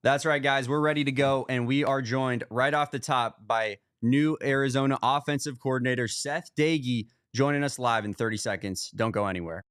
That's right, guys. We're ready to go, and we are joined right off the top by new Arizona offensive coordinator Seth Doege, joining us live in 30 seconds. Don't go anywhere.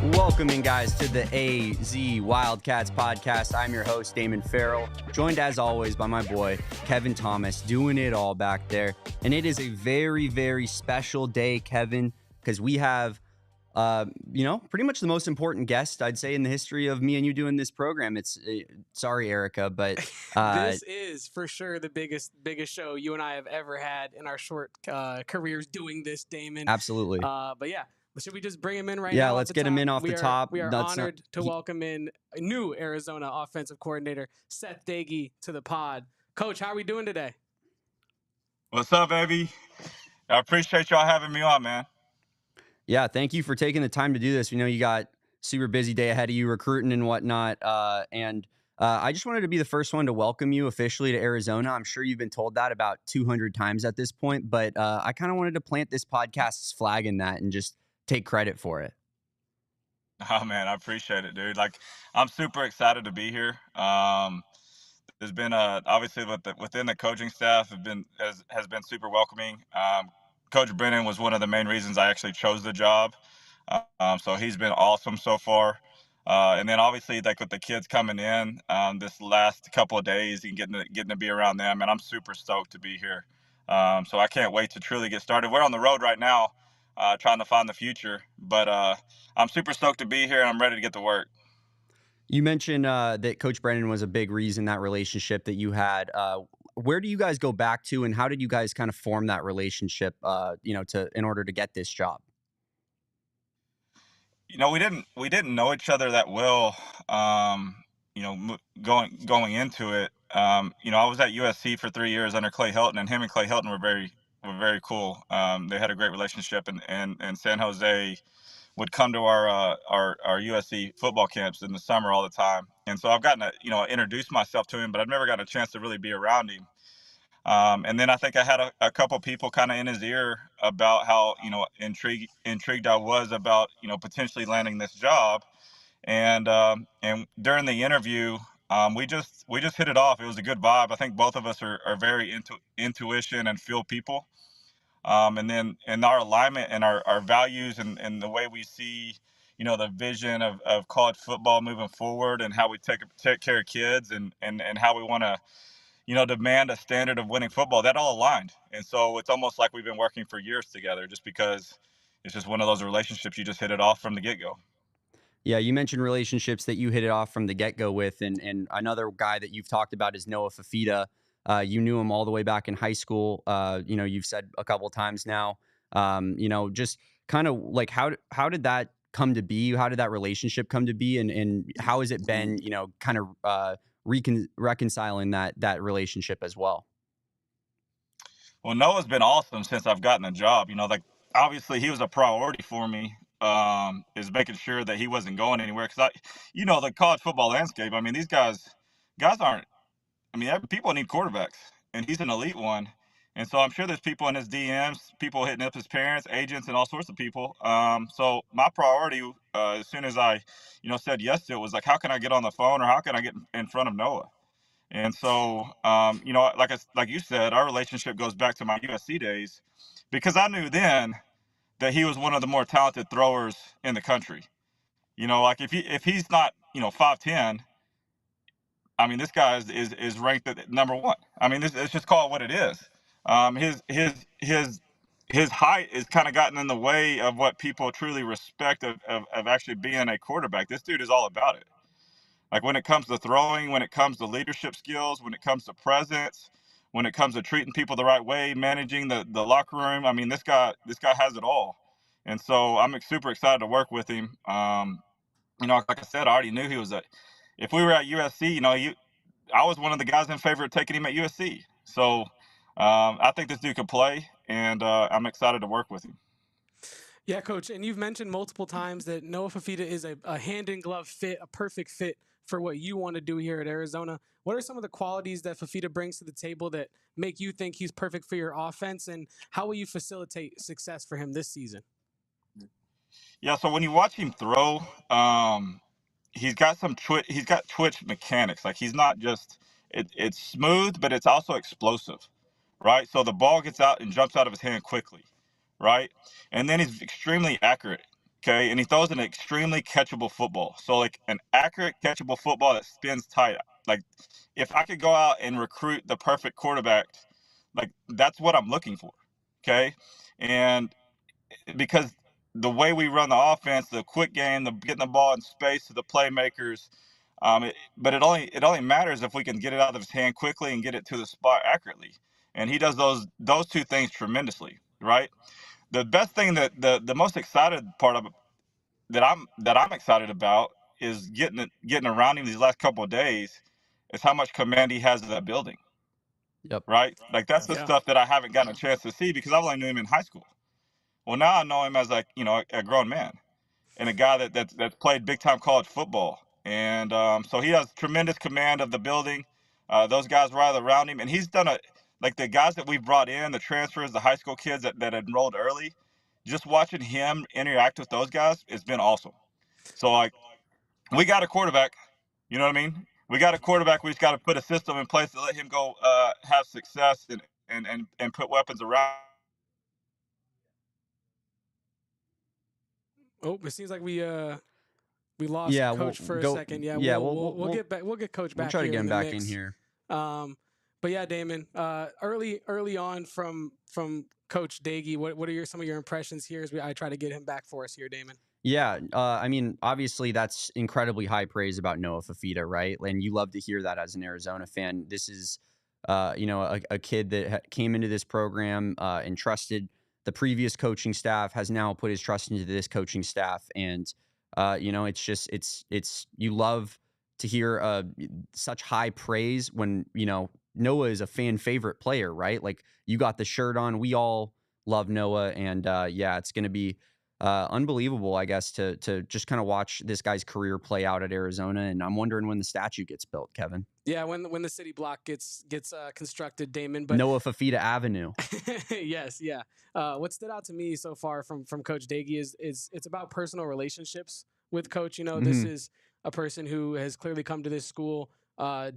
Welcoming, guys, to the AZ Wildcats Podcast. I'm your host, Damon Fairall, joined as always by my boy, Kevin Thomas, doing it all back there. And it is a very, very special day, Kevin, because we have, pretty much the most important guest, I'd say, in the history of me and you doing this program. Sorry, Erica, but this is for sure the biggest show you and I have ever had in our short careers doing this, Damon. Absolutely. But yeah. Should we just bring him in right now? Yeah, let's get him in off the top. We are honored to welcome in a new Arizona offensive coordinator, Seth Doege, to the pod. Coach, how are we doing today? What's up, baby? I appreciate y'all having me on, man. Yeah, thank you for taking the time to do this. We know you got super busy day ahead of you, recruiting and whatnot. I just wanted to be the first one to welcome you officially to Arizona. I'm sure you've been told that about 200 times at this point, but I kind of wanted to plant this podcast's flag in that and just take credit for it. Oh man, I appreciate it, dude. Like, I'm super excited to be here. There's been obviously within the coaching staff has been super welcoming. Coach Brennan was one of the main reasons I actually chose the job. So he's been awesome so far. And then obviously, like, with the kids coming in this last couple of days and getting to be around them, and I'm super stoked to be here. So I can't wait to truly get started. We're on the road right now, trying to find the future, but I'm super stoked to be here, and I'm ready to get to work. You mentioned that Coach Brennan was a big reason, that relationship that you had. Where do you guys go back to, and how did you guys kind of form that relationship, in order to get this job? We didn't know each other that well, going into it. I was at USC for 3 years under Clay Helton, and him and Clay Helton were very cool. They had a great relationship, and San Jose would come to our USC football camps in the summer all the time. And so I've gotten to, introduce myself to him, but I've never gotten a chance to really be around him. And then I think I had a couple people kind of in his ear about how, intrigued I was about, potentially landing this job. And during the interview, we just hit it off. It was a good vibe. I think both of us are very into intuition and feel people. And then in our alignment and our values and the way we see, the vision of college football moving forward, and how we take care of kids, and how we want to, demand a standard of winning football, that all aligned. And so it's almost like we've been working for years together, just because it's just one of those relationships you just hit it off from the get-go. Yeah, you mentioned relationships that you hit it off from the get-go with, and another guy that you've talked about is Noah Fifita. You knew him all the way back in high school. You've said a couple of times now, just kind of like how did that come to be? How did that relationship come to be? And how has it been, kind of reconciling that relationship as well? Well, Noah's been awesome since I've gotten a job. Obviously he was a priority for me, is making sure that he wasn't going anywhere. Because the college football landscape, I mean, these guys aren't, people need quarterbacks, and he's an elite one. And so I'm sure there's people in his DMs, people hitting up his parents, agents, and all sorts of people. So my priority, as soon as I, said yes to it, was like, how can I get on the phone, or how can I get in front of Noah? And so, like you said, our relationship goes back to my USC days, because I knew then that he was one of the more talented throwers in the country. Like, if he's not, 5'10", I mean, this guy is ranked at number one. I mean, let's just call it what it is. His height is kind of gotten in the way of what people truly respect of actually being a quarterback. This dude is all about it. Like, when it comes to throwing, when it comes to leadership skills, when it comes to presence, when it comes to treating people the right way, managing the locker room. I mean, this guy has it all. And so I'm super excited to work with him. Like I said, I already knew he was if we were at USC, I was one of the guys in favor of taking him at USC. So I think this dude can play, and I'm excited to work with him. Yeah, Coach, and you've mentioned multiple times that Noah Fifita is a hand-in-glove fit, a perfect fit for what you want to do here at Arizona. What are some of the qualities that Fifita brings to the table that make you think he's perfect for your offense, and how will you facilitate success for him this season? Yeah, so when you watch him throw, he's got twitch mechanics. Like, he's not just it's smooth, but it's also explosive, right? So the ball gets out and jumps out of his hand quickly, right? And then he's extremely accurate, okay? And he throws an extremely catchable football. So, like, an accurate catchable football that spins tight. Like, if I could go out and recruit the perfect quarterback, like, that's what I'm looking for, okay? And because the way we run the offense, the quick game, the getting the ball in space to the playmakers, but it only matters if we can get it out of his hand quickly and get it to the spot accurately. And he does those two things tremendously, right? The best thing that the most excited part of that I'm excited about is getting around him these last couple of days is how much command he has of that building. Yep. Right? Like, that's the stuff that I haven't gotten a chance to see because I've only knew him in high school. Well, now I know him as, like, a grown man and a guy that's played big time college football. And so he has tremendous command of the building. Those guys rally around him, and he's done like the guys that we've brought in, the transfers, the high school kids that enrolled early, just watching him interact with those guys, it's been awesome. So, like, we got a quarterback, you know what I mean? We got a quarterback. We just got to put a system in place to let him go have success and put weapons around. Oh, it seems like we lost Coach for a second. Yeah, we'll get back. We'll get Coach back. We'll try to get him back in here. But yeah, Damon, early on from Coach Doege, what are some of your impressions here as I try to get him back for us here, Damon? Yeah, I mean, obviously that's incredibly high praise about Noah Fifita, right? And you love to hear that as an Arizona fan. This is, a kid that came into this program and trusted the previous coaching staff, has now put his trust into this coaching staff. And, it's you love to hear such high praise when, Noah is a fan favorite player, right? Like, you got the shirt on. We all love Noah. And it's going to be unbelievable, I guess, to just kind of watch this guy's career play out at Arizona. And I'm wondering when the statue gets built, Kevin. Yeah, when the city block gets constructed, Damon. But Noah Fifita Avenue. Yes, yeah. What stood out to me so far from Coach Doege is it's about personal relationships with Coach. This is a person who has clearly come to this school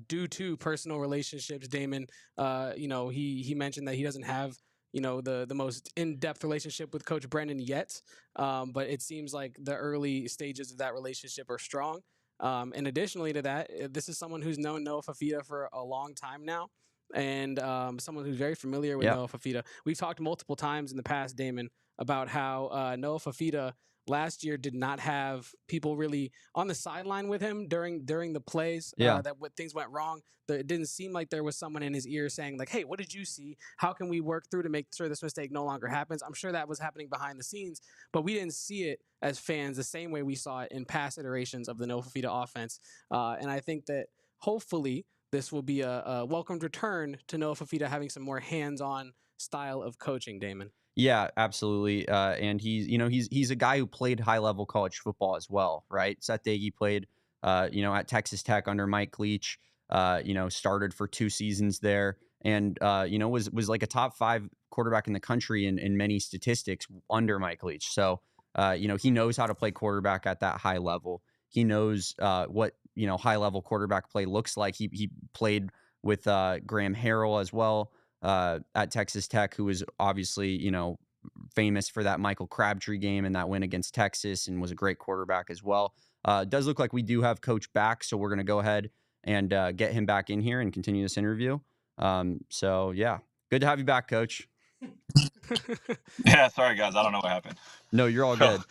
due to personal relationships. Damon, he mentioned that he doesn't have the most in-depth relationship with Coach Brennan yet, but it seems like the early stages of that relationship are strong. And additionally to that, this is someone who's known Noah Fifita for a long time now, and someone who's very familiar with Noah Fifita. We've talked multiple times in the past, Damon, about how Noah Fifita last year did not have people really on the sideline with him during the plays. That when things went wrong, it didn't seem like there was someone in his ear saying, like, hey, what did you see? How can we work through to make sure this mistake no longer happens? I'm sure that was happening behind the scenes, but we didn't see it as fans the same way we saw it in past iterations of the Noah Fifita offense. And I think that hopefully this will be a welcomed return to Noah Fifita having some more hands-on style of coaching, Damon. Yeah, absolutely. And he's a guy who played high level college football as well, right? Seth Doege played, at Texas Tech under Mike Leach. Started for 2 seasons there, and was like a top 5 quarterback in the country in many statistics under Mike Leach. So he knows how to play quarterback at that high level. He knows what high level quarterback play looks like. He played with Graham Harrell as well. At Texas Tech, who was obviously, famous for that Michael Crabtree game and that win against Texas, and was a great quarterback as well. It does look like we do have Coach back, so we're going to go ahead and get him back in here and continue this interview. Good to have you back, Coach. Yeah, sorry guys, I don't know what happened. No, you're all good.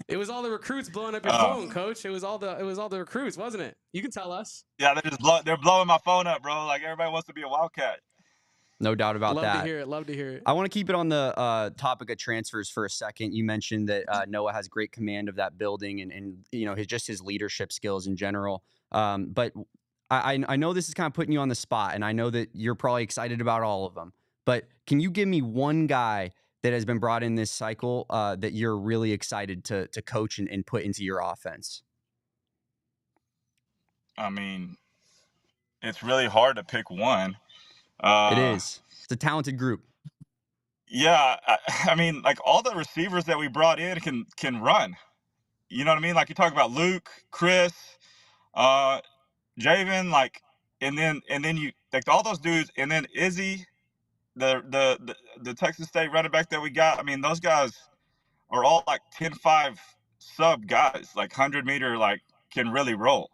It was all the recruits blowing up your phone, Coach. It was all the recruits, wasn't it? You can tell us. Yeah, they're blowing my phone up, bro. Like, everybody wants to be a Wildcat. No doubt about Love that. to hear it. Love to hear it. I want to keep it on the topic of transfers for a second. You mentioned that Noah has great command of that building and his leadership skills in general. But I know this is kind of putting you on the spot, and I know that you're probably excited about all of them. But can you give me one guy that has been brought in this cycle that you're really excited to coach and put into your offense? I mean, it's really hard to pick one. It is. It's a talented group. Yeah, I mean, like all the receivers that we brought in can run. You know what I mean? Like you talk about Luke, Chris, Javen, like, and then you like all those dudes, and then Izzy, the Texas State running back that we got. I mean, those guys are all like 10-5 sub guys, like 100-meter, like can really roll.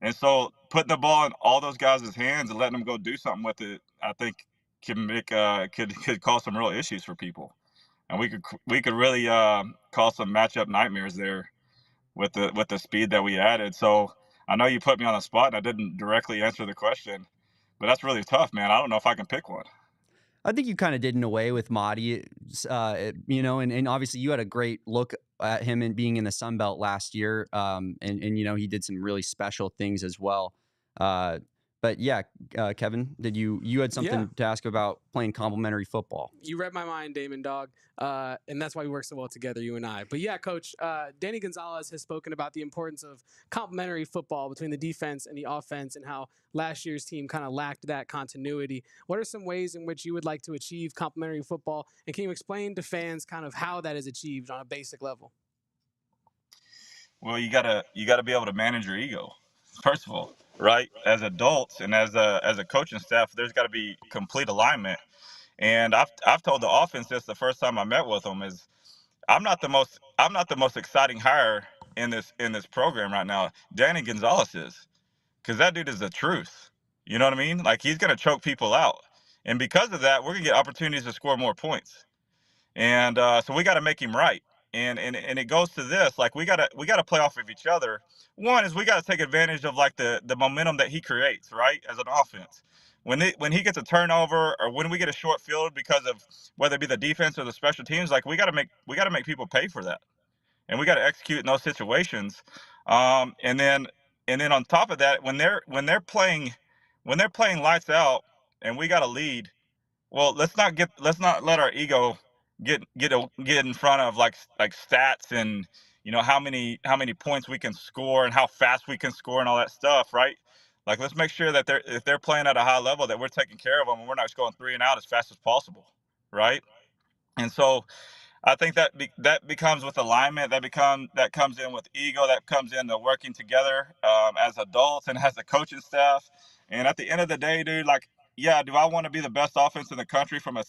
And so putting the ball in all those guys' hands and letting them go do something with it, I think can make could cause some real issues for people, and we could really cause some matchup nightmares there with the speed that we added. So I know you put me on the spot and I didn't directly answer the question, but that's really tough, man. I don't know if I can pick one. I think you kind of did in a way with Mahdi, and obviously you had a great look at him and being in the Sun Belt last year, and he did some really special things as well. But yeah, Kevin, you had something to ask about playing complementary football? You read my mind, Damon, dog. And that's why we work so well together, you and I. But yeah, Coach, Danny Gonzalez has spoken about the importance of complementary football between the defense and the offense and how last year's team kind of lacked that continuity. What are some ways in which you would like to achieve complementary football? And can you explain to fans kind of how that is achieved on a basic level? Well, you gotta be able to manage your ego, first of all, right? As adults and as a coaching staff, there's got to be complete alignment. And I've told the offense this the first time I met with them is I'm not the most exciting hire in this program right now. Danny Gonzalez is, because that dude is the truth. You know what I mean? Like he's gonna choke people out, and because of that, we're gonna get opportunities to score more points. And so we got to make him right. And it goes to this, like we gotta play off of each other. One is we got to take advantage of like the momentum that he creates, right, as an offense. When he gets a turnover or when we get a short field because of whether it be the defense or the special teams, like we got to make people pay for that, and we got to execute in those situations. And then on top of that, when they're playing lights out and we got a lead, well, let's not let our ego get in front of like stats and how many points we can score and how fast we can score and all that stuff, right? Like let's make sure that if they're playing at a high level that we're taking care of them and we're not just going 3 and out as fast as possible, right? And so I think that becomes with alignment, that comes in with ego, that comes into working together as adults and as a coaching staff. And at the end of the day, dude, like, yeah, do I want to be the best offense in the country from a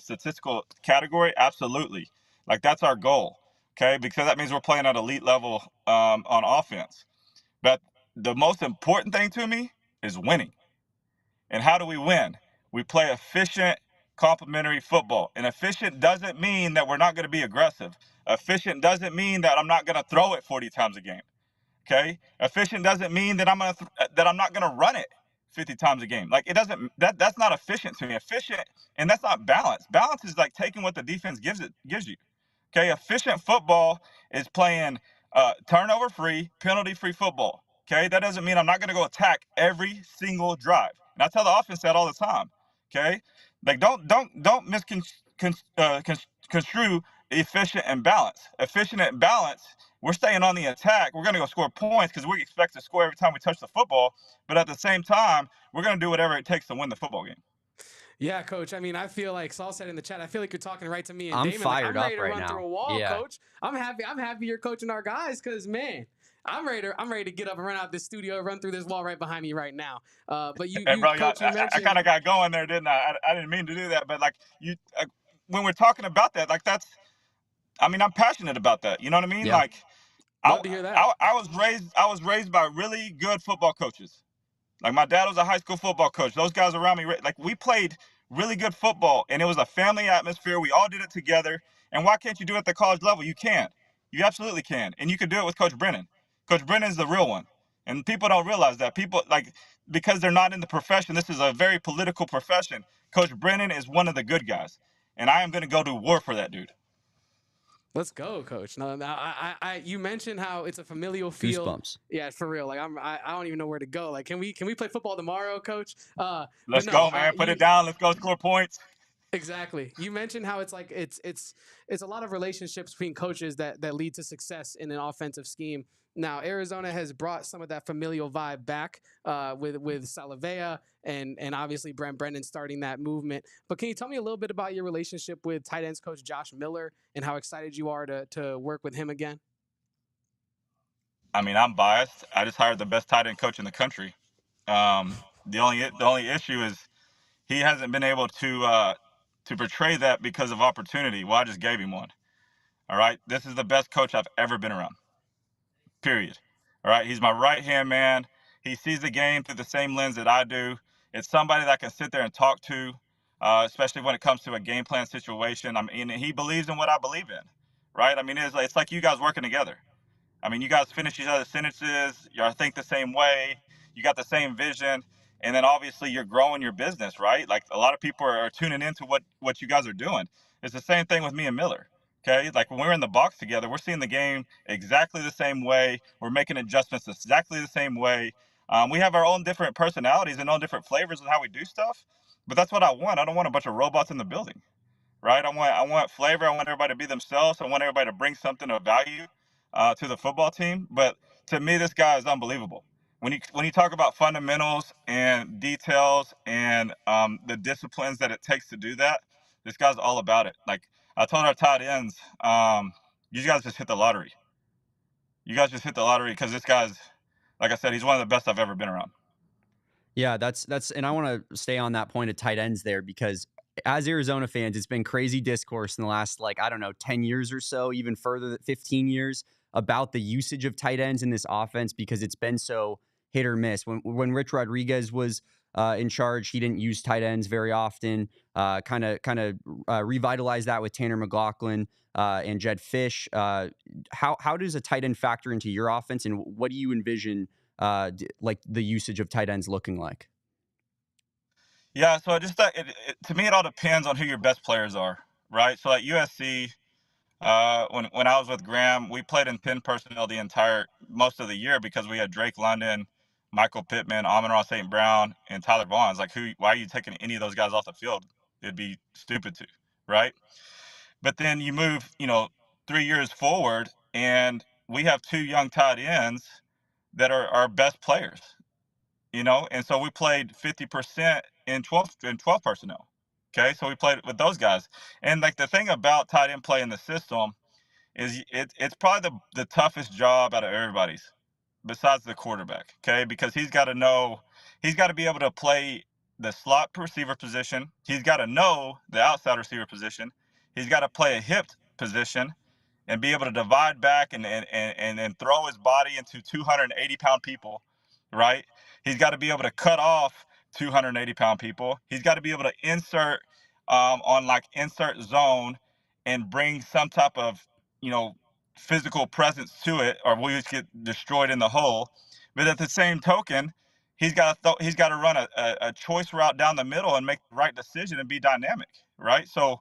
statistical category? Absolutely. Like that's our goal, okay? Because that means we're playing at elite level on offense. But the most important thing to me is winning. And how do we win? We play efficient, complementary football. And efficient doesn't mean that we're not going to be aggressive. Efficient doesn't mean that I'm not going to throw it 40 times a game. Okay? Efficient doesn't mean that I'm not going to run it 50 times a game. Like it doesn't that's not efficient to me. Efficient, and that's not balance. Balance is like taking what the defense gives you. Okay? Efficient football is playing turnover free, penalty free football. Okay? That doesn't mean I'm not going to go attack every single drive. And I tell the offense that all the time. Okay? Like don't misconstrue efficient and balance. Efficient and balance, we're staying on the attack. We're going to go score points because we expect to score every time we touch the football. But at the same time, we're going to do whatever it takes to win the football game. Yeah, Coach. I mean, I feel like Saul said in the chat, I feel like you're talking right to me. And I'm Damon, fired I'm ready up to right run now. through a wall, Yeah. Coach. I'm happy you're coaching our guys because, man, I'm ready to get up and run out this studio, run through this wall right behind me right now. But you, Bro, Coach, you mentioned I kind of got going there, didn't I? I didn't mean to do that, but like when we're talking about that, like I'm passionate about that. You know what I mean? Yeah. Like, love to hear that. I was raised by really good football coaches. Like my dad was a high school football coach. Those guys around me, like we played really good football, and it was a family atmosphere. We all did it together. And why can't you do it at the college level? You can. You absolutely can. And you could do it with Coach Brennan. Coach Brennan's the real one. And people don't realize that. People, like, because they're not in the profession, this is a very political profession. Coach Brennan is one of the good guys, and I am going to go to war for that dude. Let's go, Coach. No, you mentioned how it's a familial feel. Goosebumps. Yeah, for real. Like I don't even know where to go. Like, can we play football tomorrow, Coach? Let's go, man. Put it down. Let's go score points. Exactly. You mentioned how it's like it's a lot of relationships between coaches that lead to success in an offensive scheme. Now, Arizona has brought some of that familial vibe back with Salavea and obviously Brent Brennan starting that movement. But can you tell me a little bit about your relationship with tight ends coach Josh Miller and how excited you are to work with him again? I mean, I'm biased. I just hired the best tight end coach in the country. The only issue is he hasn't been able to portray that because of opportunity. Well, I just gave him one. All right. This is the best coach I've ever been around. Period. All right. He's my right-hand man. He sees the game through the same lens that I do. It's somebody that I can sit there and talk to, especially when it comes to a game plan situation. I mean, he believes in what I believe in, right? I mean, it's like you guys working together. I mean, you guys finish each other's sentences. You think the same way. You got the same vision. And then obviously you're growing your business, right? Like a lot of people are tuning into what you guys are doing. It's the same thing with me and Miller. Okay, like when we're in the box together, we're seeing the game exactly the same way. We're making adjustments exactly the same way. We have our own different personalities and own different flavors of how we do stuff. But that's what I want. I don't want a bunch of robots in the building, right? I want flavor. I want everybody to be themselves. I want everybody to bring something of value to the football team. But to me, this guy is unbelievable. When you talk about fundamentals and details and the disciplines that it takes to do that, this guy's all about it. Like I told our tight ends, you guys just hit the lottery. You guys just hit the lottery because this guy's, like I said, he's one of the best I've ever been around. Yeah, that's and I want to stay on that point of tight ends there because as Arizona fans, it's been crazy discourse in the last, 10 years or so, even further, 15 years about the usage of tight ends in this offense because it's been so hit or miss. When Rich Rodriguez was in charge, he didn't use tight ends very often. Kind of revitalized that with Tanner McLaughlin and Jed Fish. How does a tight end factor into your offense, and what do you envision like the usage of tight ends looking like? Yeah, so to me, it all depends on who your best players are, right? So at USC, when I was with Graham, we played in 10 personnel most of the year because we had Drake London, Michael Pittman, Amon-Ra St. Brown, and Tyler Vaughns. Like, why are you taking any of those guys off the field? It'd be stupid to, right? But then you move, 3 years forward, and we have two young tight ends that are our best players, and so we played 50% in 12 personnel. Okay, so we played with those guys, and like the thing about tight end play in the system is it's probably the toughest job out of everybody's, besides the quarterback. Okay, because he's got to be able to play the slot receiver position. He's got to know the outside receiver position. He's got to play a hip position and be able to divide back and throw his body into 280-pound people, right? He's got to be able to cut off 280-pound people. He's got to be able to insert on like insert zone and bring some type of, physical presence to it, or we'll just get destroyed in the hole. But at the same token, he's got to run a choice route down the middle and make the right decision and be dynamic, right? So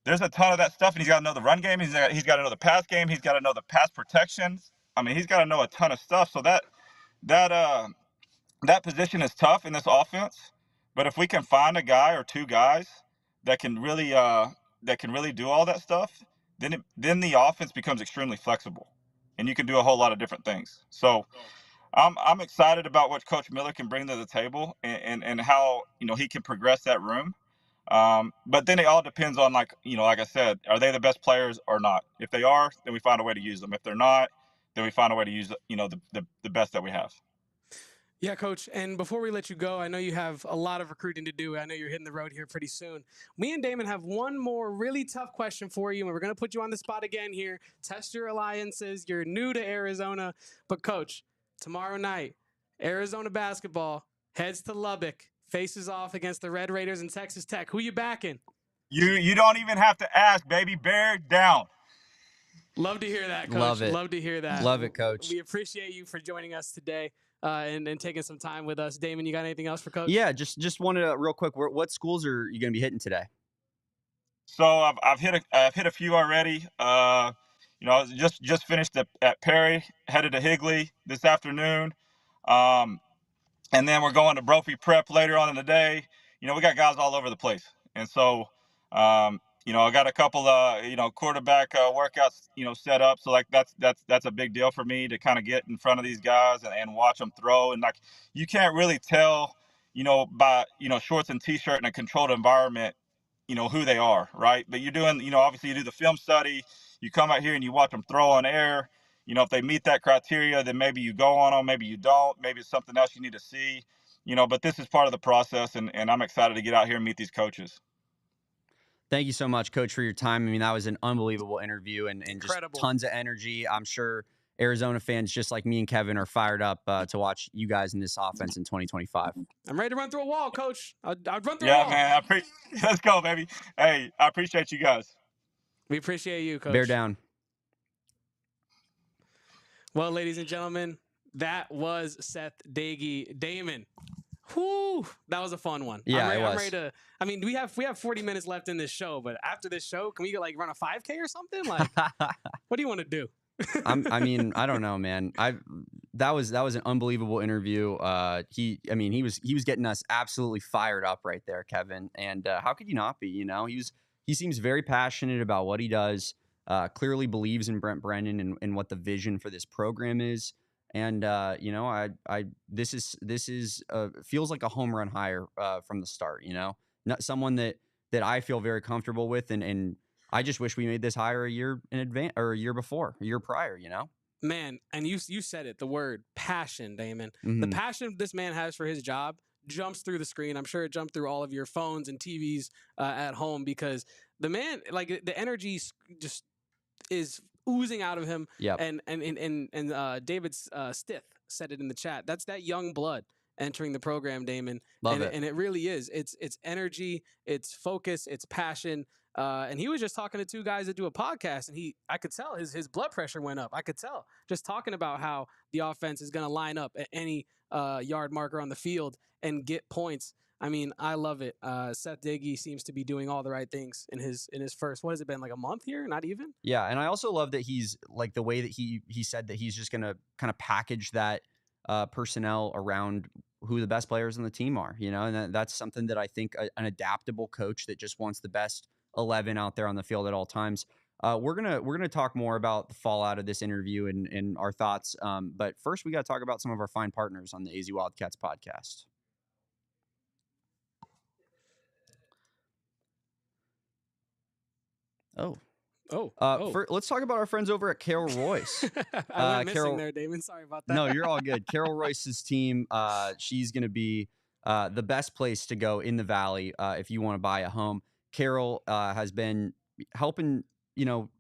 there's a ton of that stuff, and he's got to know the run game. He's got to know the pass game. He's got to know the pass protection. I mean, he's got to know a ton of stuff. So that position is tough in this offense. But if we can find a guy or two guys that can really do all that stuff, then the offense becomes extremely flexible, and you can do a whole lot of different things. So I'm excited about what Coach Miller can bring to the table and how he can progress that room. But then it all depends on, like I said, are they the best players or not? If they are, then we find a way to use them. If they're not, then we find a way to use the best that we have. Yeah, Coach. And before we let you go, I know you have a lot of recruiting to do. I know you're hitting the road here pretty soon. Me and Damon have one more really tough question for you, and we're going to put you on the spot again here. Test your alliances. You're new to Arizona. But, Coach, tomorrow night, Arizona basketball heads to Lubbock, faces off against the Red Raiders and Texas Tech. Who you backing? You don't even have to ask, baby. Bear down. Love to hear that, Coach. Love it. Love to hear that. Love it, Coach. We appreciate you for joining us today. and taking some time with us. Damon, you got anything else for Coach? Yeah, just wanted to real quick. What schools are you going to be hitting today? So I've hit a few already. I just finished at Perry, headed to Higley this afternoon. And then we're going to Brophy Prep later on in the day. We got guys all over the place. And so, I got a couple quarterback workouts, set up. So like that's a big deal for me to kind of get in front of these guys and watch them throw. And like, you can't really tell, by, shorts and t-shirt in a controlled environment, who they are, right? But you're doing, obviously you do the film study, you come out here and you watch them throw on air. If they meet that criteria, then maybe you go on them, maybe you don't, maybe it's something else you need to see, but this is part of the process, and I'm excited to get out here and meet these coaches. Thank you so much, Coach, for your time. I mean, that was an unbelievable interview and just Incredible. tons of energy. I'm sure Arizona fans, just like me and Kevin, are fired up to watch you guys in this offense in 2025. I'm ready to run through a wall, Coach. I'll run through a wall. Yeah, man. Let's go, baby. Hey, I appreciate you guys. We appreciate you, Coach. Bear down. Well, ladies and gentlemen, that was Seth Doege. Damon, whoo, that was a fun one. Yeah, I'm it was. ready to. I mean, we have 40 minutes left in this show, but after this show, can we go run a 5K or something? Like, what do you want to do? I don't know, man. That was an unbelievable interview. He was getting us absolutely fired up right there, Kevin. And how could you not be? He seems very passionate about what he does. Clearly believes in Brent Brennan and what the vision for this program is. And this is feels like a home run hire from the start. Not someone that I feel very comfortable with, and I just wish we made this hire a year in advance or a year prior. Man, and you said it, the word passion, Damon. Mm-hmm. The passion this man has for his job jumps through the screen. I'm sure it jumped through all of your phones and TVs at home, because the man, the energy just is oozing out of him. Yep. And David Stith said it in the chat. That's that young blood entering the program, Damon. Love it. And it really is. It's energy, it's focus, it's passion. And he was just talking to two guys that do a podcast, and I could tell his blood pressure went up. I could tell just talking about how the offense is going to line up at any yard marker on the field and get points. I mean, I love it. Seth Doege seems to be doing all the right things in his first, what has it been, like a month here? Not even? Yeah, and I also love that he's like the way that he said that he's just going to kind of package that personnel around who the best players on the team are, and that's something that I think an adaptable coach that just wants the best 11 out there on the field at all times. We're gonna talk more about the fallout of this interview and our thoughts. But first, we got to talk about some of our fine partners on the AZ Wildcats podcast. Let's talk about our friends over at Fairall Royce. I went missing there, Damon. Sorry about that. No, you're all good. Fairall Royce's team. She's going to be the best place to go in the Valley if you want to buy a home. Fairall has been helping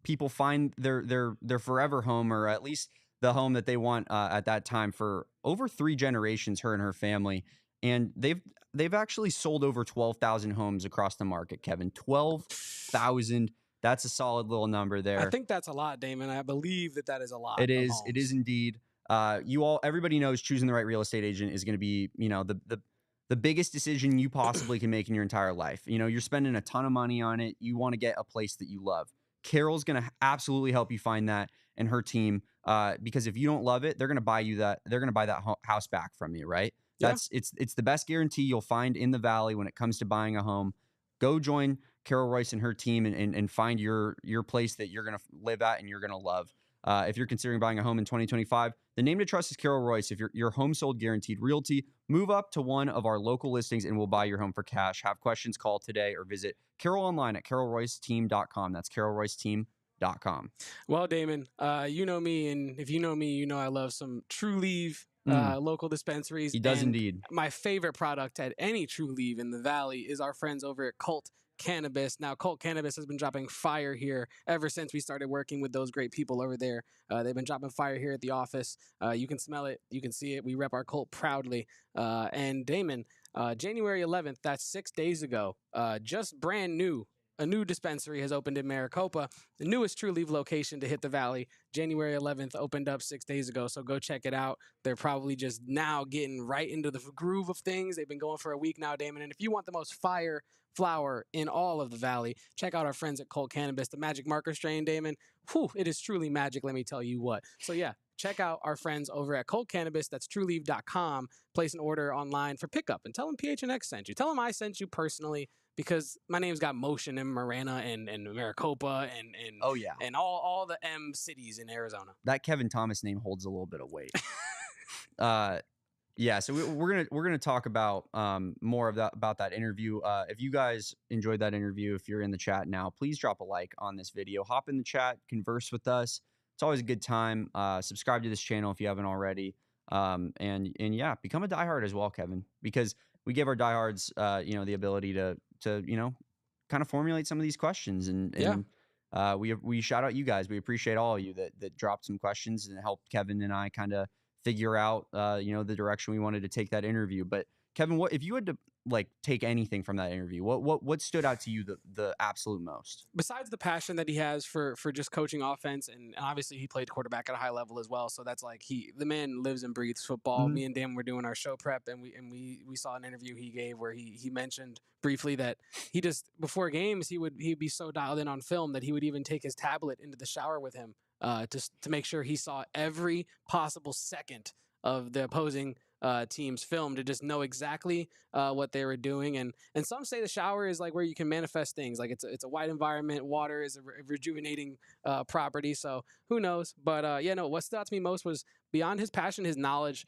people find their forever home, or at least the home that they want at that time, for over 3 generations. Her and her family, and they've actually sold over 12,000 homes across the market. Kevin, 12,000. That's a solid little number there. I think that's a lot, Damon. I believe that is a lot. It is. It is indeed. Everybody knows choosing the right real estate agent is going to be, the biggest decision you possibly can make in your entire life. You're spending a ton of money on it. You want to get a place that you love. Carol's going to absolutely help you find that, and her team, because if you don't love it, they're going to buy you that. They're going to buy that house back from you, right? Yeah. It's the best guarantee you'll find in the Valley when it comes to buying a home. Go join Fairall Royce and her team and find your place that you're going to live at and you're going to love. If you're considering buying a home in 2025, the name to trust is Fairall Royce. If your home sold guaranteed realty, move up to one of our local listings and we'll buy your home for cash. Have questions, call today or visit Fairall online at FairallRoyceTeam.com. That's FairallRoyceTeam.com. Well, Damon, you know me, and if you know me, you know I love some True Leave local dispensaries. He does and indeed. My favorite product at any True Leave in the Valley is our friends over at Cult Cannabis. Now, Cult Cannabis has been dropping fire here ever since we started working with those great people over there. They've been dropping fire here at the office. You can smell it. You can see it. We rep our Cult proudly. And Damon, January 11th, that's 6 days ago, just brand new a new dispensary has opened in Maricopa, the newest True Leave location to hit the Valley. January 11th opened up 6 days ago, so go check it out. They're probably just now getting right into the groove of things. They've been going for a week now, Damon. And if you want the most fire flower in all of the Valley, check out our friends at Colt Cannabis. The Magic Marker strain, Damon, whew, it is truly magic, let me tell you what. So yeah, check out our friends over at Colt Cannabis. That's trueleave.com. Place an order online for pickup and tell them PHNX sent you. Tell them I sent you personally, because my name's got motion in Marana and Maricopa and Oh yeah, and all the M cities in Arizona. that Kevin Thomas name holds a little bit of weight. Yeah, so we're gonna talk about more of about that interview. If you guys enjoyed that interview, if you're in the chat now, please drop a like on this video. Hop in the chat, converse with us. It's always a good time. Subscribe to this channel if you haven't already. And yeah, become a diehard as well, Kevin, because we give our diehards the ability to kind of formulate some of these questions, and we shout out you guys. We appreciate all of you that dropped some questions and helped Kevin and I kind of figure out the direction we wanted to take that interview. But Kevin, what if you had to take anything from that interview, what stood out to you the absolute most? Besides the passion that he has for just coaching offense, and obviously he played quarterback at a high level as well, so that's the man lives and breathes football. Me and Dan were doing our show prep, and we saw an interview he gave where he mentioned briefly that he just, before games, he'd be so dialed in on film that he would even take his tablet into the shower with him to make sure he saw every possible second of the opposing team's film, to just know exactly what they were doing. And some say the shower is where you can manifest things. It's a white environment. Water is a rejuvenating property. So who knows? But what stood out to me most was beyond his passion, his knowledge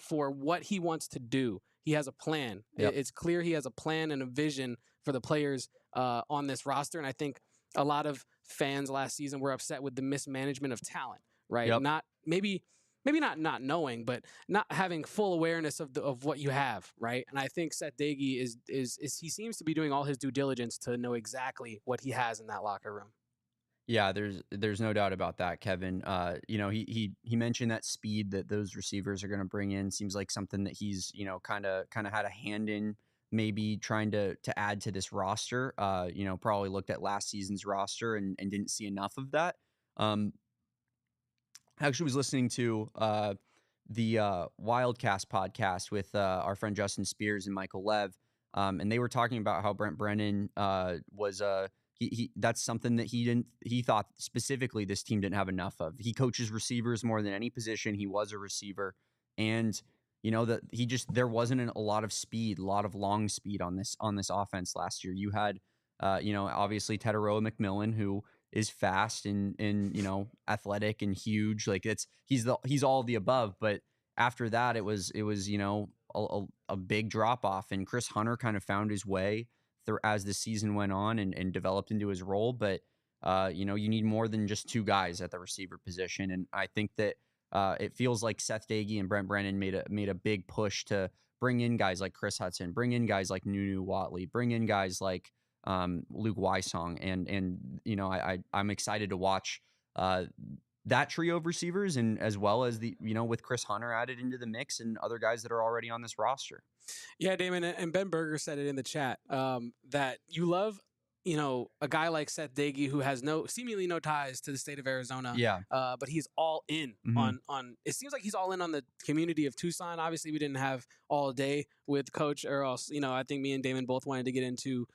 for what he wants to do. He has a plan. Yep. It's clear he has a plan and a vision for the players on this roster. And I think a lot of fans last season were upset with the mismanagement of talent, right? Yep. Not maybe not knowing, but not having full awareness of what you have, right? And I think Seth Doege is he seems to be doing all his due diligence to know exactly what he has in that locker room. Yeah, there's no doubt about that, Kevin. He mentioned that speed that those receivers are going to bring in seems like something that he's kind of had a hand in, maybe trying to add to this roster. Probably looked at last season's roster and didn't see enough of that. I actually was listening to the Wildcats podcast with our friend Justin Spears and Michael Lev, and they were talking about how Brent Brennan was that's something that he thought specifically this team didn't have enough of. He coaches receivers more than any position. He was a receiver, and that there wasn't a lot of speed, a lot of long speed on this offense last year. You had obviously Tetaroa McMillan, who is fast and athletic and huge. He's all of the above. But after that, it was a big drop off, and Chris Hunter kind of found his way as the season went on and developed into his role. But you need more than just two guys at the receiver position, and I think that it feels like Seth Doege and Brent Brennan made a big push to bring in guys like Chris Hudson, bring in guys like Nunu Watley, bring in guys like Luke Wysong, and I'm excited to watch that trio of receivers, and as well as with Chris Hunter added into the mix and other guys that are already on this roster. Yeah, Damon, and Ben Berger said it in the chat that you love a guy like Seth Doege, who has seemingly no ties to the state of Arizona. Yeah. But he's all in on it seems like he's all in on the community of Tucson. Obviously, we didn't have all day with Coach, or else, I think me and Damon both wanted to get into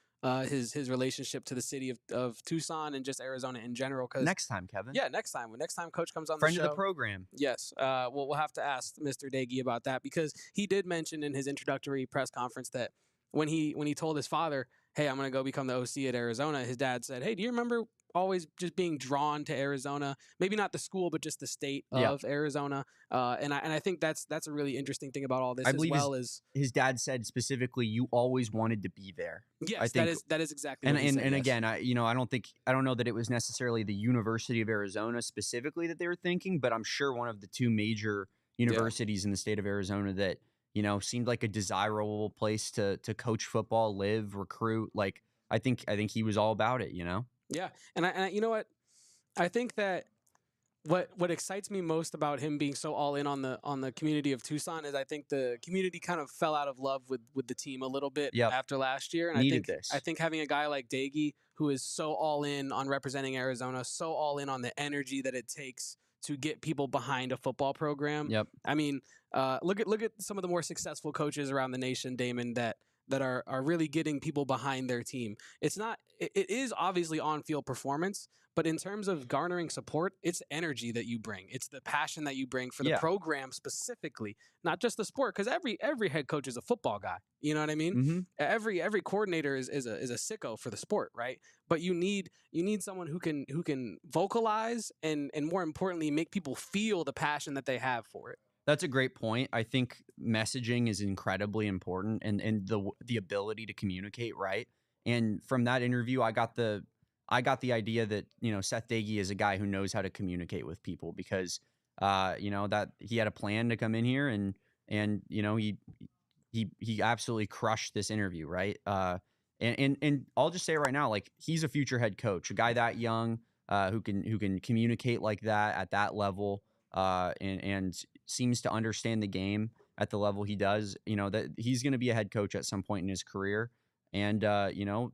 his relationship to the city of Tucson and just Arizona in general. Next time, Kevin. Yeah, next time. When next time Coach comes on Friend the show. of the program. Yes. We'll have to ask Mr. Doege about that, because he did mention in his introductory press conference that when he told his father, hey, I'm going to go become the OC at Arizona, his dad said, hey, do you remember always just being drawn to Arizona? Maybe not the school, but just the state of Arizona. And I think that's a really interesting thing about all this, as well as his dad said specifically, you always wanted to be there. Yes, I think, that is exactly and what he said, yes. Again, I don't know that it was necessarily the University of Arizona specifically that they were thinking, but I'm sure one of the two major universities in the state of Arizona that seemed like a desirable place to coach football, live, recruit. I think he was all about it. Yeah, and I you know what? I think that what excites me most about him being so all in on the community of Tucson is I think the community kind of fell out of love with the team a little bit after last year, and I think having a guy like Doege who is so all in on representing Arizona, so all in on the energy that it takes to get people behind a football program. Yep. I mean, look at some of the more successful coaches around the nation, Damon, that are really getting people behind their team. It is obviously on-field performance, but in terms of garnering support, it's energy that you bring. It's the passion that you bring for the program specifically, not just the sport, because every head coach is a football guy. You know what I mean? Mm-hmm. Every coordinator is a sicko for the sport, right? But you need someone who can vocalize and more importantly make people feel the passion that they have for it. That's a great point. I think messaging is incredibly important, and the ability to communicate, right? And from that interview, I got the idea that, you know, Seth Doege is a guy who knows how to communicate with people, because you know, that he had a plan to come in here, and you know, he absolutely crushed this interview, right? And I'll just say it right now, like, he's a future head coach, a guy that young, who can communicate like that at that level, and seems to understand the game at the level he does. You know, that he's going to be a head coach at some point in his career. And, you know,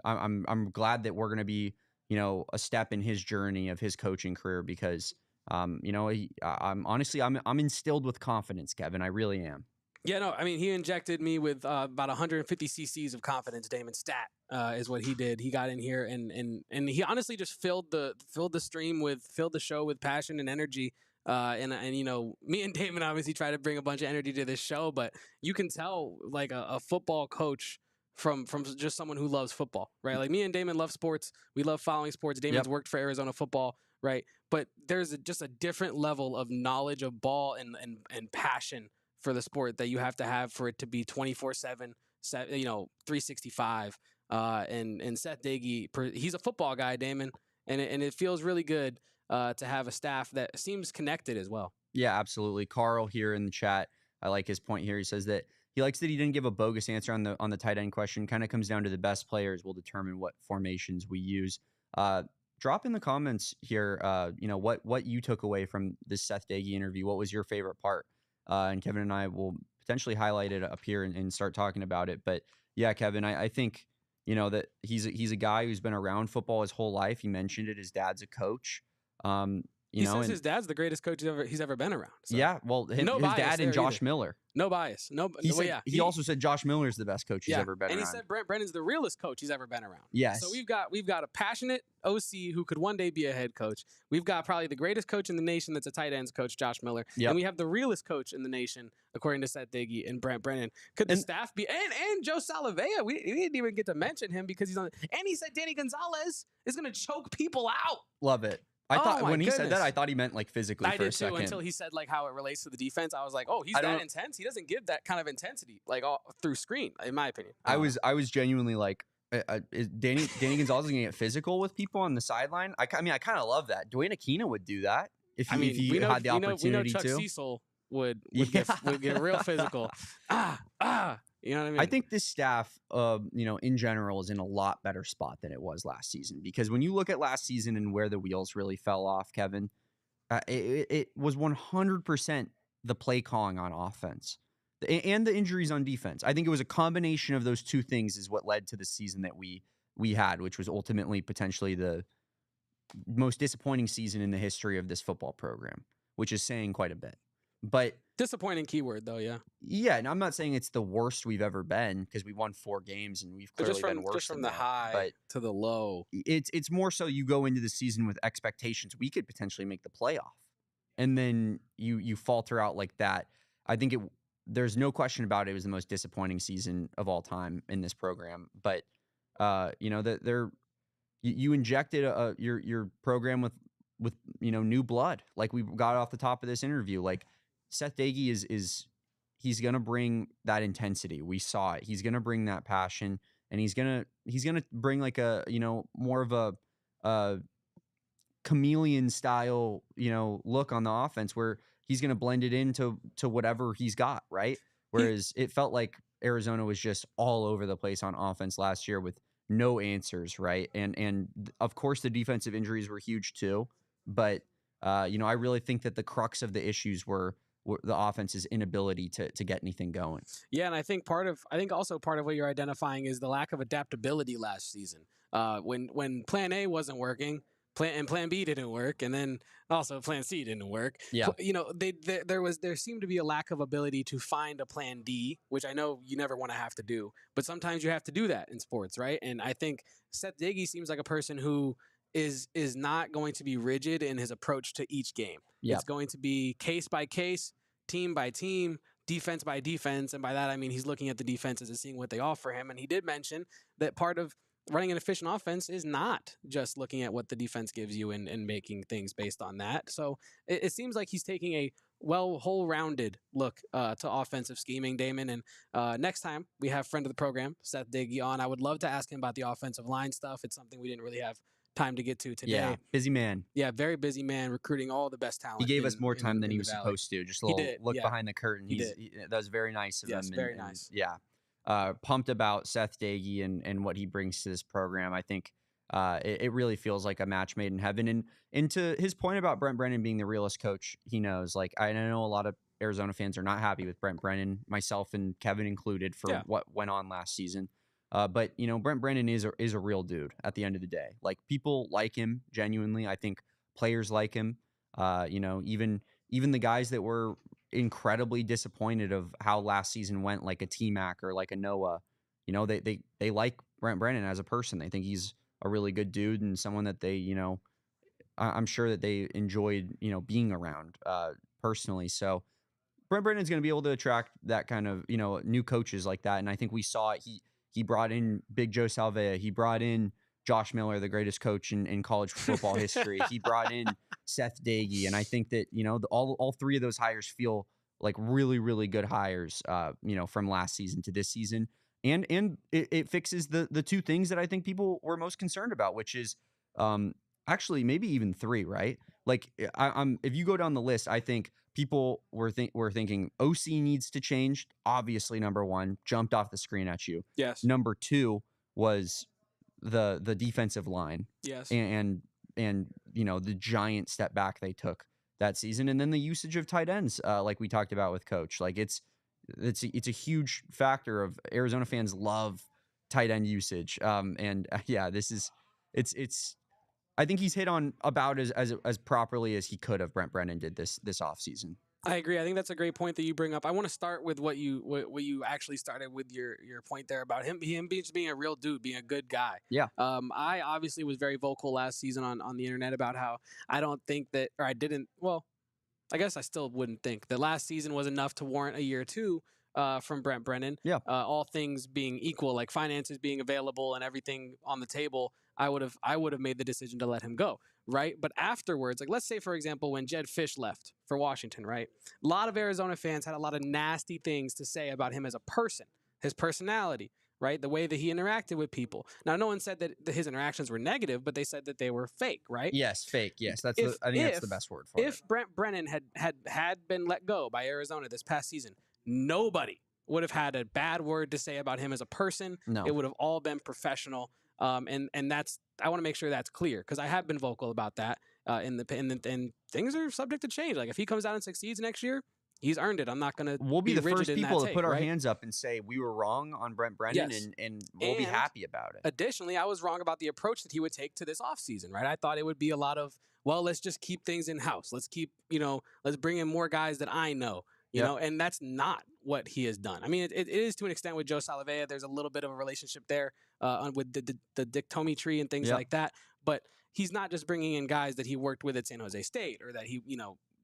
I'm glad that we're going to be, you know, a step in his journey of his coaching career, because, you know, I'm honestly instilled with confidence, Kevin. I really am. Yeah, no, I mean, he injected me with about 150 cc's of confidence. Damon stat is what he did. He got in here and he honestly just filled the show with passion and energy. And you know, me and Damon obviously try to bring a bunch of energy to this show, but you can tell like a football coach from just someone who loves football, right? Like, me and Damon love sports. We love following sports. Damon's worked for Arizona football, right? But there's just a different level of knowledge of ball and passion for the sport that you have to have for it to be 24/7, you know, 365. And Seth Doege, he's a football guy, Damon, and it feels really good to have a staff that seems connected as well. Yeah, absolutely. Carl here in the chat, I like his point here. He says that he likes that he didn't give a bogus answer on the tight end question. Kind of comes down to the best players will determine what formations we use. Drop in the comments here, you know, what you took away from this Seth Doege interview. What was your favorite part? And Kevin and I will potentially highlight it up here and start talking about it. But yeah, Kevin, I think, you know, that he's a guy who's been around football his whole life. He mentioned it. His dad's a coach. He says his dad's the greatest coach he's ever been around. So. Yeah, well, his dad and Josh Miller. No bias. He also said Josh Miller is the best coach he's ever been around. And he said Brent Brennan's the realest coach he's ever been around. Yes. So we've got a passionate OC who could one day be a head coach. We've got probably the greatest coach in the nation that's a tight ends coach, Josh Miller. Yep. And we have the realest coach in the nation, according to Seth Doege and Brent Brennan. Could the staff be and Joe Salavea? We didn't even get to mention him because he's on. And he said Danny Gonzalez is going to choke people out. Love it. I thought when he said that, I thought he meant like physically for a second. I did too, until he said like how it relates to the defense. I was like, oh, he's that intense. He doesn't give that kind of intensity like all through screen, in my opinion. I was genuinely like, is Danny Gonzalez going to get physical with people on the sideline? I mean, I kind of love that. Dwayne Aquino would do that if he had the opportunity we know Chuck Cecil would get real physical. You know what I mean? I think this staff, you know, in general is in a lot better spot than it was last season, because when you look at last season and where the wheels really fell off, Kevin, it was 100% the play calling on offense and the injuries on defense. I think it was a combination of those two things is what led to the season that we had, which was ultimately potentially the most disappointing season in the history of this football program, which is saying quite a bit. But disappointing keyword though, yeah. Yeah, and I'm not saying it's the worst we've ever been, because we won 4 games and we've clearly been worse. Just from than the that, high to the low. It's more so you go into the season with expectations. We could potentially make the playoff, and then you falter out like that. I think there's no question about it. It was the most disappointing season of all time in this program. But you know that you injected your program with you know, new blood, like we got off the top of this interview. Like, Seth Doege is he's gonna bring that intensity. We saw it. He's gonna bring that passion, and he's gonna bring like a, you know, more of a chameleon style, you know, look on the offense, where he's gonna blend it into whatever he's got, right? Whereas it felt like Arizona was just all over the place on offense last year with no answers, right? And of course the defensive injuries were huge too, but you know, I really think that the crux of the issues were the offense's inability to get anything going. Yeah, and I think also part of what you're identifying is the lack of adaptability last season. When Plan A wasn't working, Plan B didn't work, and then also Plan C didn't work. Yeah. There seemed to be a lack of ability to find a Plan D, which I know you never want to have to do, but sometimes you have to do that in sports, right? And I think Seth Doege seems like a person who is not going to be rigid in his approach to each game. Yep. It's going to be case by case, team by team, defense by defense, and by that I mean he's looking at the defenses and seeing what they offer him. And he did mention that part of running an efficient offense is not just looking at what the defense gives you and making things based on that. So it seems like he's taking a whole-rounded look to offensive scheming, Damon. And next time we have friend of the program, Seth Doege, on, I would love to ask him about the offensive line stuff. It's something we didn't really have time to get to today. Yeah, busy man. Yeah, very busy man, recruiting all the best talent. He gave us more time than he was supposed to. Just a little look behind the curtain. That was very nice of him. Very nice. Yeah. Pumped about Seth Doege and what he brings to this program. I think it really feels like a match made in heaven. And to his point about Brent Brennan being the realest coach he knows, like I know a lot of Arizona fans are not happy with Brent Brennan, myself and Kevin included, for what went on last season. But Brent Brennan is a real dude at the end of the day. Like, people like him genuinely. I think players like him. Even the guys that were incredibly disappointed of how last season went, like a T-Mac or like a Noah, they like Brent Brennan as a person. They think he's a really good dude and someone that they, I'm sure that they enjoyed, being around personally. So Brent Brennan's going to be able to attract that kind of, new coaches like that. And I think we saw it. He brought in Big Joe Salvea. He brought in Josh Miller, the greatest coach in college football history. He brought in Seth Doege. And I think that, all three of those hires feel like really, really good hires, from last season to this season. And it fixes the two things that I think people were most concerned about, which is actually maybe even three, right? Like, if you go down the list, I think people were thinking OC needs to change. Obviously, number one, jumped off the screen at you. Yes. Number two was the defensive line. Yes. And the giant step back they took that season, and then the usage of tight ends, like we talked about with Coach. Like, it's a huge factor of Arizona fans love tight end usage. It's I think he's hit on about as properly as he could have. Brent Brennan did this offseason. I agree. I think that's a great point that you bring up. I want to start with what you actually started with your point there about him just being a real dude, being a good guy. Yeah. I obviously was very vocal last season on the internet about how I don't think that, or I didn't, well, I guess I still wouldn't think that last season was enough to warrant a year or two from Brent Brennan. Yeah. All things being equal, like finances being available and everything on the table, I would have made the decision to let him go, right? But afterwards, like, let's say, for example, when Jedd Fisch left for Washington, right? A lot of Arizona fans had a lot of nasty things to say about him as a person, his personality, right? The way that he interacted with people. Now, no one said that his interactions were negative, but they said that they were fake, right? Yes, fake. Yes, I think that's the best word for it. If Brent Brennan had been let go by Arizona this past season, nobody would have had a bad word to say about him as a person. No. It would have all been professional. And that's, I want to make sure that's clear, because I have been vocal about that. And things are subject to change. Like, if he comes out and succeeds next year, he's earned it. I'm not going to. We'll be the first people to put our hands up and say we were wrong on Brent Brennan, yes. and we'll be happy about it. Additionally, I was wrong about the approach that he would take to this offseason, right? I thought it would be a lot of, well, let's just keep things in house. Let's keep, let's bring in more guys that I know. And that's not what he has done. I mean, it is to an extent with Joe Salvea. There's a little bit of a relationship there with the Dick Tomey tree and things like that. But he's not just bringing in guys that he worked with at San Jose State or that he,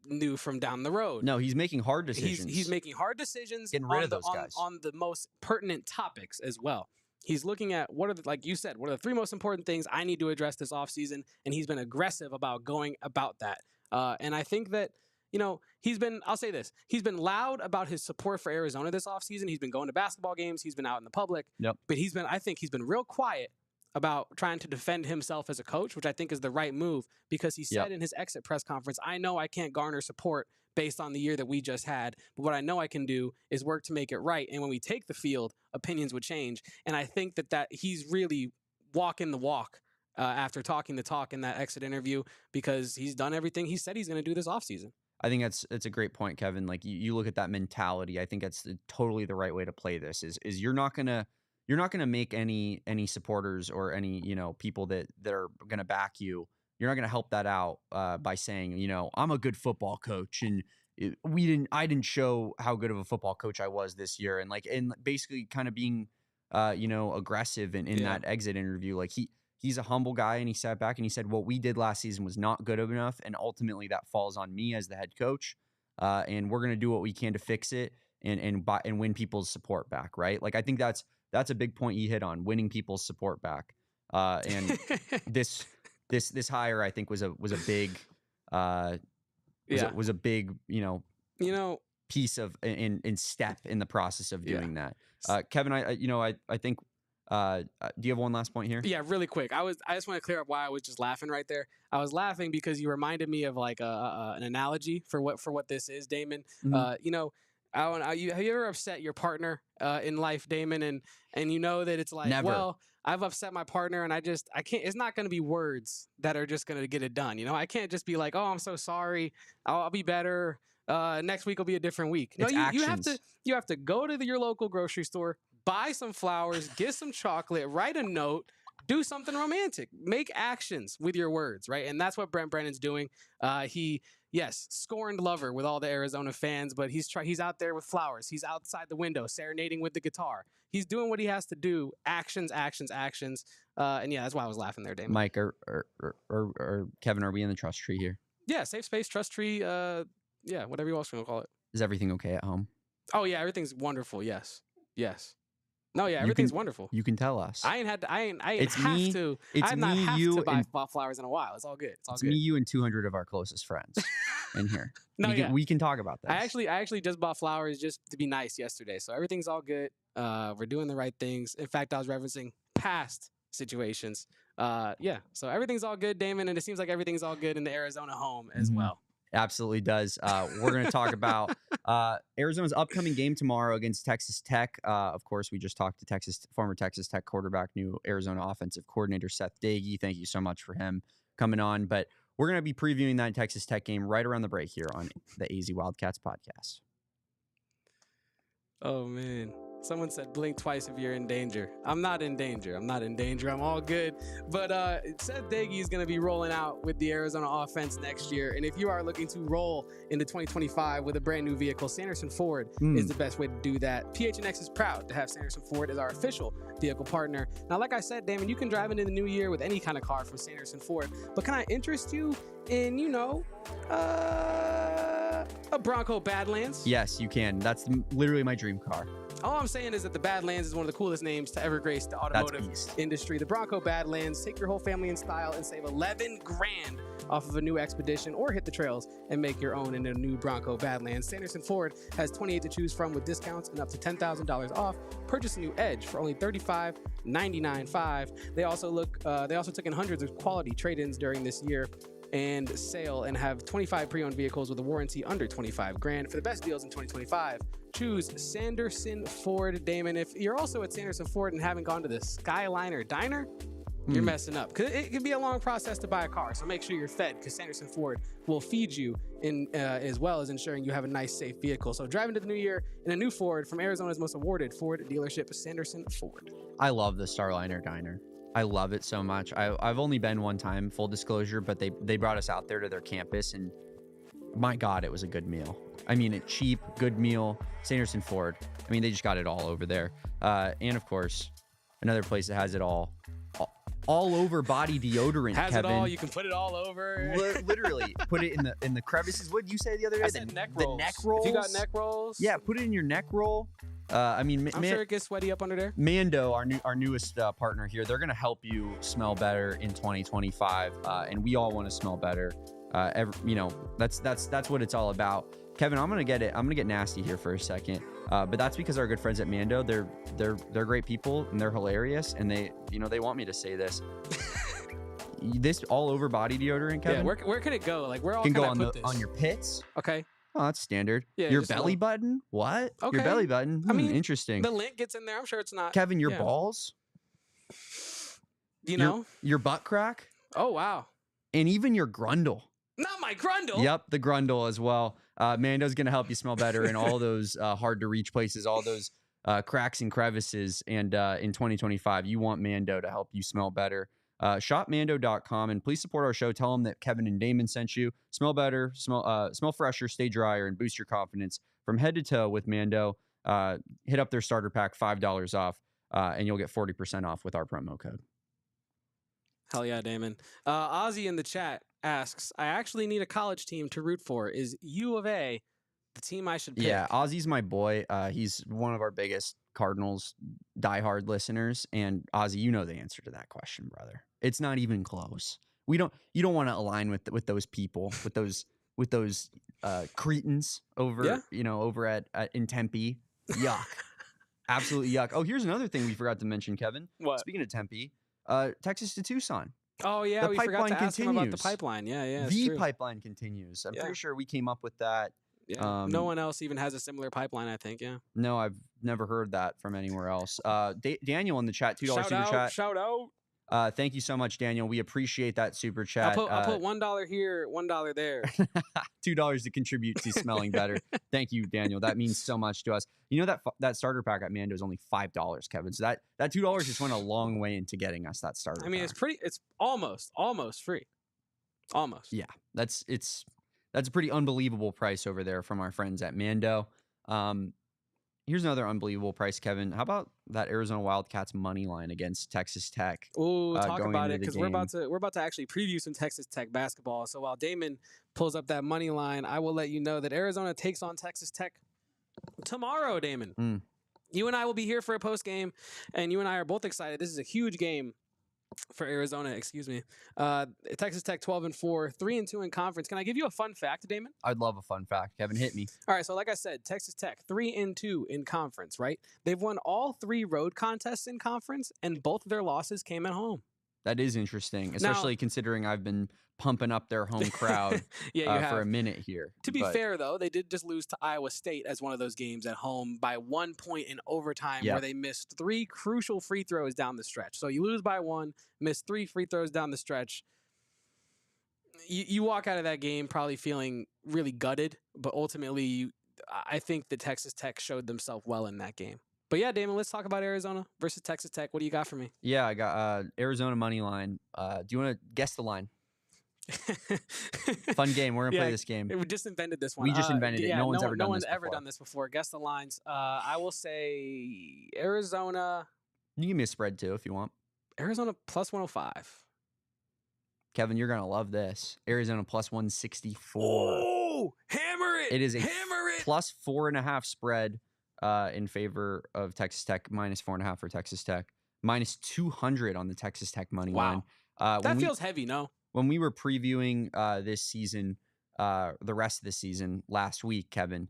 knew from down the road. No, he's making hard decisions. He's making hard decisions. Getting rid of those guys. On the most pertinent topics as well. He's looking at like you said, what are the three most important things I need to address this offseason? And he's been aggressive about going about that. And I think that, I'll say this. He's been loud about his support for Arizona this offseason. He's been going to basketball games. He's been out in the public. Yep. But I think he's been real quiet about trying to defend himself as a coach, which I think is the right move, because he said in his exit press conference, I know I can't garner support based on the year that we just had, but what I know I can do is work to make it right. And when we take the field, opinions would change. And I think that he's really walking the walk after talking the talk in that exit interview, because he's done everything he said he's going to do this offseason. I think it's a great point, Kevin. Like you look at that mentality. I think that's totally the right way to play this. Is you're not gonna make any supporters or any people that are gonna back you. You're not gonna help that out by saying I'm a good football coach and I didn't show how good of a football coach I was this year, and basically kind of being aggressive in that exit interview. Like he's a humble guy, and he sat back and he said, what we did last season was not good enough, and ultimately that falls on me as the head coach. And we're going to do what we can to fix it and win people's support back, right? Like I think that's a big point he hit on, winning people's support back. And this hire, I think, was a big was a big piece of in step in the process of doing that. Kevin, I think. Do you have one last point here? Yeah, really quick. I just want to clear up why I was just laughing right there. I was laughing because you reminded me of like an analogy for what this is, Damon. Mm-hmm. Have you ever upset your partner in life, Damon? And you know that it's like, Never. Well, I've upset my partner, and I can't. It's not going to be words that are just going to get it done. I can't just be like, oh, I'm so sorry. I'll be better. Next week will be a different week. No, you have to go to your local grocery store, buy some flowers, get some chocolate, write a note, do something romantic, make actions with your words, right? And that's what Brent Brennan's doing. He scorned lover with all the Arizona fans, but he's out there with flowers. He's outside the window serenading with the guitar. He's doing what he has to do. Actions. And yeah, that's why I was laughing there, Damon. Mike or Kevin, are we in the trust tree here? Yeah, safe space, trust tree. Whatever you else want to call it. Is everything okay at home? Oh yeah, everything's wonderful. Yes. No, yeah, everything's wonderful. You can tell us. I have to buy flowers in a while. It's all good. It's me, you, and 200 of our closest friends in here. We can talk about this. I actually just bought flowers just to be nice yesterday. So everything's all good. We're doing the right things. In fact, I was referencing past situations. So everything's all good, Damon, and it seems like everything's all good in the Arizona home as well. Absolutely does. We're going to talk about Arizona's upcoming game tomorrow against Texas Tech. Of course, we just talked to former Texas Tech quarterback, new Arizona offensive coordinator Seth Doege. Thank you so much for him coming on. But we're going to be previewing that Texas Tech game right around the break here on the AZ Wildcats podcast. Oh, man. Someone said blink twice if you're in danger. I'm not in danger. I'm all good. But Seth Doege is going to be rolling out with the Arizona offense next year. And if you are looking to roll into 2025 with a brand new vehicle, Sanderson Ford is the best way to do that. PHNX is proud to have Sanderson Ford as our official vehicle partner. Now, like I said, Damon, you can drive into the new year with any kind of car from Sanderson Ford. But can I interest you in, a Bronco Badlands? Yes, you can. That's literally my dream car. All I'm saying is that the Badlands is one of the coolest names to ever grace the automotive industry. The Bronco Badlands, take your whole family in style and save $11,000 off of a new Expedition, or hit the trails and make your own in a new Bronco Badlands. Sanderson Ford has 28 to choose from with discounts and up to $10,000 off. Purchase a new Edge for only $35,995. They also took in hundreds of quality trade-ins during this year and sale, and have 25 pre-owned vehicles with a warranty under $25,000. For the best deals in 2025, choose Sanderson Ford. Damon, if you're also at Sanderson Ford and haven't gone to the Skyliner Diner, you're messing up, because it can be a long process to buy a car. So make sure you're fed, because Sanderson Ford will feed you in as well as ensuring you have a nice, safe vehicle. So drive into the new year in a new Ford from Arizona's most awarded Ford dealership, Sanderson Ford. I love the Starliner Diner. I love it so much. I've only been one time, full disclosure, but they brought us out there to their campus, and my God, it was a good meal. I mean, it's cheap, good meal. Sanderson Ford. I mean, they just got it all over there. And of course, another place that has it all over body deodorant. Has Kevin. It all. You can put it all over. Literally, put it in the crevices. What did you say the other day? I said neck rolls. The neck rolls. If you got neck rolls, yeah, put it in your neck roll. I'm sure it gets sweaty up under there. Mando, our newest partner here, they're gonna help you smell better in 2025, and we all want to smell better. That's what it's all about. Kevin, I'm gonna get nasty here for a second, but that's because our good friends at Mando, they're great people and they're hilarious, and they want me to say this. This all over body deodorant, Kevin. Yeah, where can it go? Like, where all can can go I put this? On your pits. Okay. Oh, that's standard. Yeah, your belly button? What? Okay. Your belly button? I mean, interesting. The lint gets in there. I'm sure it's not. Kevin, your balls? Your butt crack? Oh, wow. And even your grundle. Not my grundle. Yep, the grundle as well. Mando's going to help you smell better in all those hard to reach places, all those cracks and crevices. And in 2025, you want Mando to help you smell better. Shopmando.com, and please support our show. Tell them that Kevin and Damon sent you. Smell better, smell fresher, stay drier, and boost your confidence from head to toe with Mando. Hit up their starter pack, $5 off, and you'll get 40% off with our promo code. Hell yeah, Damon. Ozzy in the chat asks, I actually need a college team to root for. Is U of A the team I should pick? Yeah, Ozzy's my boy. He's one of our biggest Cardinals diehard listeners. And Ozzy, you know the answer to that question, brother. It's not even close. You don't want to align with those people, with those cretins over, over at in Tempe. Yuck. Absolutely yuck. Oh, here's another thing we forgot to mention, Kevin. What? Speaking of Tempe, Texas to Tucson. Oh, yeah, the we pipeline forgot to ask him about the continues. pipeline. Yeah, The true. pipeline continues. I'm Yeah. pretty sure we came up with that. Yeah. No one else even has a similar pipeline, I think, yeah. No, I've never heard that from anywhere else. Daniel in the chat, $2 super chat. Shout out. Thank you so much, Daniel. We appreciate that super chat. I'll put $1 here, $1 there. $2 to contribute to smelling better. Thank you, Daniel. That means so much to us. You know that starter pack at Mando is only $5, Kevin. So that $2 just went a long way into getting us that starter. I mean, pack. it's almost free. Almost. Yeah, that's a pretty unbelievable price over there from our friends at Mando. Here's another unbelievable price, Kevin. How about that Arizona Wildcats money line against Texas Tech? Oh, talk going about into it, the because we're about to actually preview some Texas Tech basketball. So while Damon pulls up that money line, I will let you know that Arizona takes on Texas Tech tomorrow, Damon. You and I will be here for a post game, and you and I are both excited. This is a huge game for Arizona, excuse me. Texas Tech 12-4, 3-2 in conference. Can I give you a fun fact, Damon? I'd love a fun fact. Kevin, hit me. All right, so like I said, Texas Tech 3-2 in conference, right? They've won all 3 road contests in conference, and both of their losses came at home. That is interesting, especially considering I've been pumping up their home crowd for a minute here. To be fair, though, they did just lose to Iowa State as one of those games at home by 1 point in overtime where they missed 3 crucial free throws down the stretch. So you lose by 1, miss 3 free throws down the stretch. You walk out of that game probably feeling really gutted, but ultimately I think that Texas Tech showed themselves well in that game. But yeah, Damon, let's talk about Arizona versus Texas Tech. What do you got for me? Yeah, I got Arizona money line. Do you want to guess the line? Fun game. We're gonna play this game. We just invented this one. We just invented it. No one's ever done this before. Guess the lines. I will say Arizona. You can give me a spread too if you want. Arizona plus 105. Kevin, you're gonna love this. Arizona plus 164. Oh, hammer it! It is a plus 4.5 spread in favor of Texas Tech. Minus 4.5 for Texas Tech. Minus 200 on the Texas Tech money line. That feels heavy, no? When we were previewing this season, the rest of the season last week, Kevin,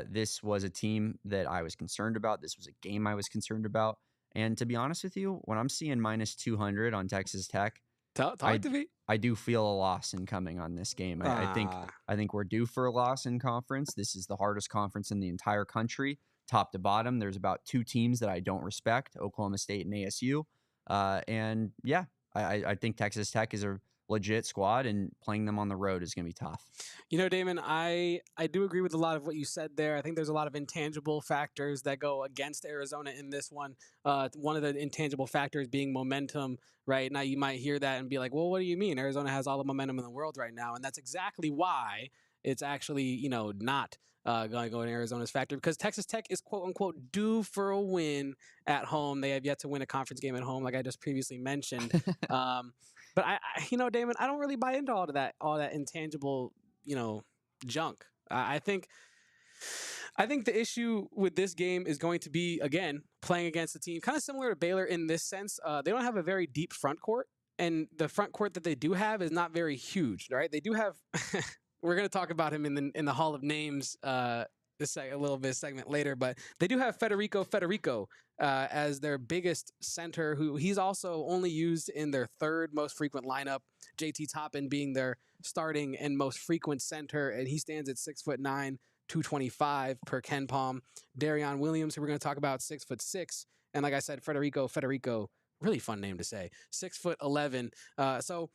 this was a team that I was concerned about. This was a game I was concerned about. And to be honest with you, when I'm seeing minus 200 on Texas Tech, talk to me. I do feel a loss incoming on this game. I think we're due for a loss in conference. This is the hardest conference in the entire country, top to bottom. There's about 2 teams that I don't respect, Oklahoma State and ASU. And yeah, I think Texas Tech is a legit squad, and playing them on the road is going to be tough. You know, Damon, I do agree with a lot of what you said there. I think there's a lot of intangible factors that go against Arizona in this one. One of the intangible factors being momentum, right? Now you might hear that and be like, well, what do you mean? Arizona has all the momentum in the world right now. And that's exactly why it's actually, not going to go in Arizona's factor, because Texas Tech is quote unquote due for a win at home. They have yet to win a conference game at home, like I just previously mentioned. But I Damon, I don't really buy into all that intangible, junk. I think the issue with this game is going to be, again, playing against a team kind of similar to Baylor in this sense. They don't have a very deep front court, and the front court that they do have is not very huge, right? They do have. We're going to talk about him in the Hall of Names a little bit segment later, but they do have Federico as their biggest center, who he's also only used in their 3rd most frequent lineup, JT Toppin being their starting and most frequent center, and he stands at 6'9", 225 per Ken Palm. Darion Williams, who we're going to talk about, 6'6", and like I said, Federico, really fun name to say, 6'11". So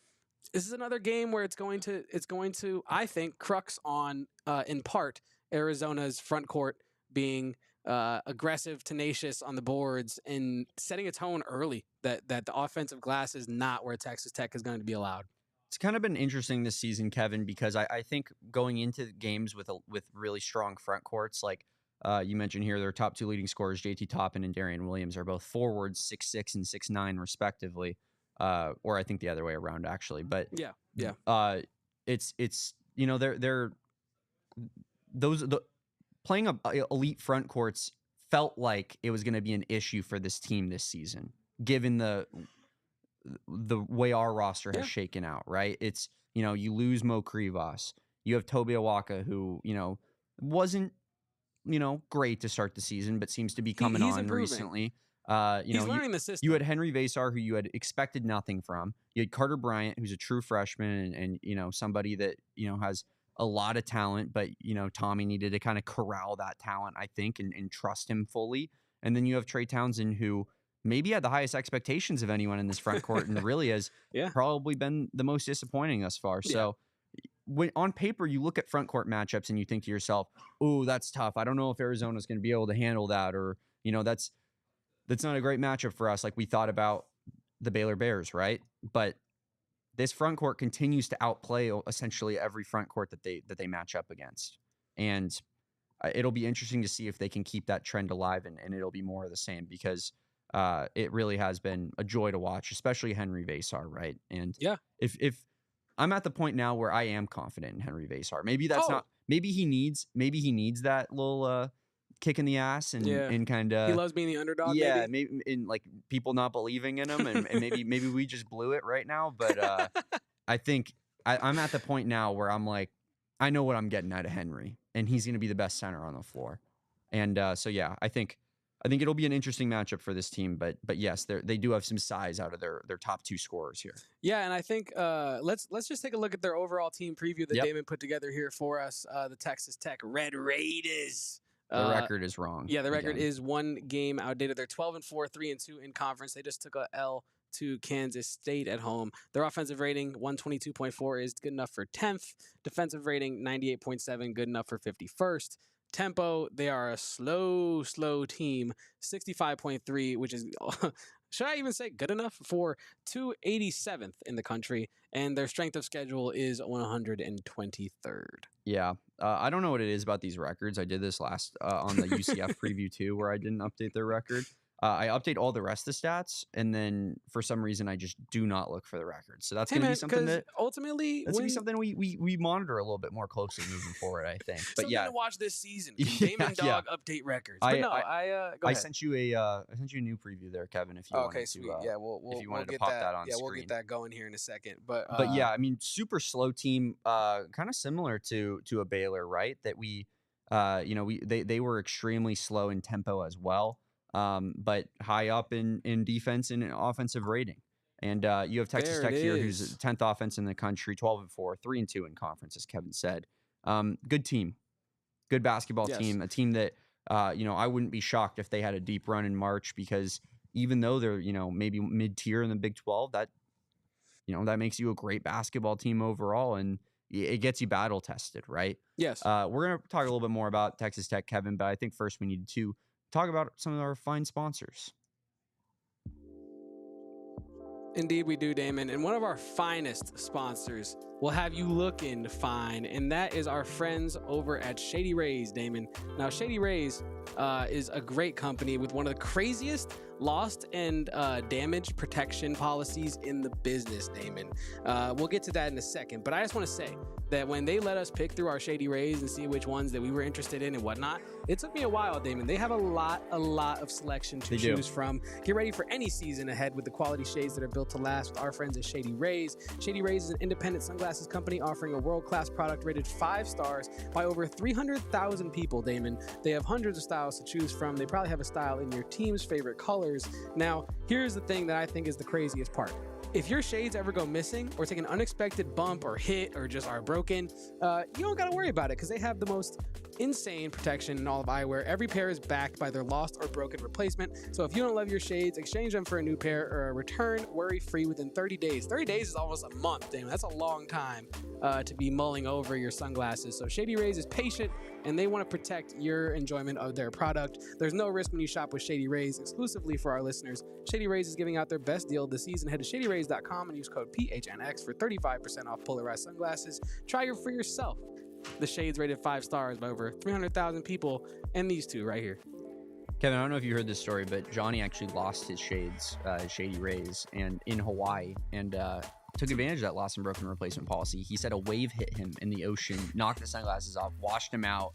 This is another game where it's going to I think crux on in part Arizona's front court being aggressive, tenacious on the boards, and setting a tone early that the offensive glass is not where Texas Tech is going to be allowed. It's kind of been interesting this season, Kevin, because I think going into games with really strong front courts, like you mentioned here, their top two leading scorers, JT Toppin and Darian Williams, are both forwards, 6'6" and 6'9" respectively. Or I think the other way around, actually. But yeah. It's they're playing elite front courts felt like it was going to be an issue for this team this season, given the way our roster has shaken out. Right? It's you lose Mo Krivas, you have Toby Awaka, who wasn't great to start the season, but seems to be coming on improving recently. He's learning the system. You had Henry Vasar, who you had expected nothing from. You had Carter Bryant, who's a true freshman and somebody that, has a lot of talent, but, Tommy needed to kind of corral that talent, I think, and trust him fully. And then you have Trey Townsend, who maybe had the highest expectations of anyone in this front court and really has probably been the most disappointing thus far. Yeah. So when on paper, you look at front court matchups and you think to yourself, oh, that's tough. I don't know if Arizona's going to be able to handle that, or, that's not a great matchup for us like we thought about the Baylor Bears, right? But this front court continues to outplay essentially every front court that they match up against. And it'll be interesting to see if they can keep that trend alive, and it'll be more of the same, because it really has been a joy to watch, especially Henry Vasar, right? And if I'm at the point now where I am confident in Henry Vasar, maybe that's not, maybe he needs that little kick in the ass and kind of, he loves being the underdog. Maybe in like people not believing in him, and maybe we just blew it right now. But I think I'm at the point now where I'm like, I know what I'm getting out of Henry, and he's going to be the best center on the floor. And so I think it'll be an interesting matchup for this team. But yes, they do have some size out of their top two scorers here. Yeah, and I think let's just take a look at their overall team preview that Damon put together here for us. The Texas Tech Red Raiders. The record is wrong. Yeah, the record is one game outdated. They're 12-4, 3-2 in conference. They just took a L to Kansas State at home. Their offensive rating, 122.4, is good enough for 10th. Defensive rating, 98.7, good enough for 51st. Tempo, they are a slow team, 65.3, which is, should I even say good enough, for 287th in the country. And their strength of schedule is 123rd. Yeah. I don't know what it is about these records. I did this last on the UCF preview too, where I didn't update their record. I update all the rest of the stats, and then for some reason I just do not look for the records. So that's going to be something that ultimately we monitor a little bit more closely moving forward, I think. But something to watch this season. Damon Dog update records. But I sent you a new preview there, Kevin. If you wanted sweet. To, if you wanted to pop that on screen. We'll get that going here in a second. But yeah, I mean, super slow team, kind of similar to a Baylor, right? That they were extremely slow in tempo as well. But high up in defense and offensive rating. And you have Texas Tech here, who's 10th offense in the country, 12-4, 3-2 in conference, as Kevin said. Good team, good basketball team, a team that, I wouldn't be shocked if they had a deep run in March, because even though they're, maybe mid-tier in the Big 12, that makes you a great basketball team overall, and it gets you battle tested, right? Yes. We're going to talk a little bit more about Texas Tech, Kevin, but I think first we need to talk about some of our fine sponsors. Indeed we do, Damon. And one of our finest sponsors will have you looking fine, and that is our friends over at Shady Rays, Damon. Now, Shady Rays is a great company with one of the craziest lost and damage protection policies in the business, Damon. We'll get to that in a second, but I just want to say that when they let us pick through our Shady Rays and see which ones that we were interested in and whatnot, it took me a while, Damon. They have a lot of selection to choose from. Get ready for any season ahead with the quality shades that are built to last with our friends at Shady Rays. Shady Rays is an independent sunglasses company offering a world-class product rated 5 stars by over 300,000 people, Damon. They have hundreds of styles to choose from. They probably have a style in your team's favorite colors. Now, here's the thing that I think is the craziest part. if your shades ever go missing or take an unexpected bump or hit or just are broken, you don't got to worry about it because they have the most insane protection in all of eyewear. Every pair is backed by their lost or broken replacement. So if you don't love your shades, exchange them for a new pair or a return worry-free within 30 days. 30 days is almost a month, Damon. That's a long time to be mulling over your sunglasses. So Shady Rays is patient, and they want to protect your enjoyment of their product. There's no risk when you shop with Shady Rays. Exclusively for our listeners, Shady Rays is giving out their best deal this season. Head to shadyrays.com and use code PHNX for 35% off polarized sunglasses. Try it for yourself. The shades rated 5 stars by over 300,000 people, and these two right here. Kevin, I don't know if you heard this story, but Johnny actually lost his shades, Shady Rays, and in Hawaii, and took advantage of that lost and broken replacement policy. He said a wave hit him in the ocean, knocked the sunglasses off, washed him out.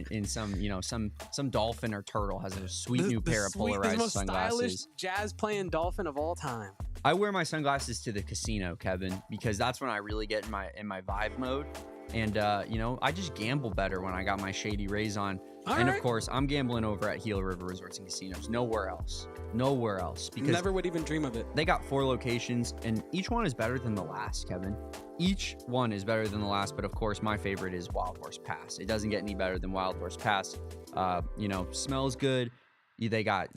In some dolphin or turtle has a sweet new pair of polarized most sunglasses. Stylish jazz playing dolphin of all time. I wear my sunglasses to the casino, Kevin, because that's when I really get in my vibe mode. And I just gamble better when I got my Shady Rays on. Of course, I'm gambling over at Gila River Resorts and Casinos. Nowhere else. Because never would even dream of it. They got 4 locations, and each one is better than the last, Kevin. Each one is better than the last, but of course, my favorite is Wild Horse Pass. It doesn't get any better than Wild Horse Pass. Smells good. They got.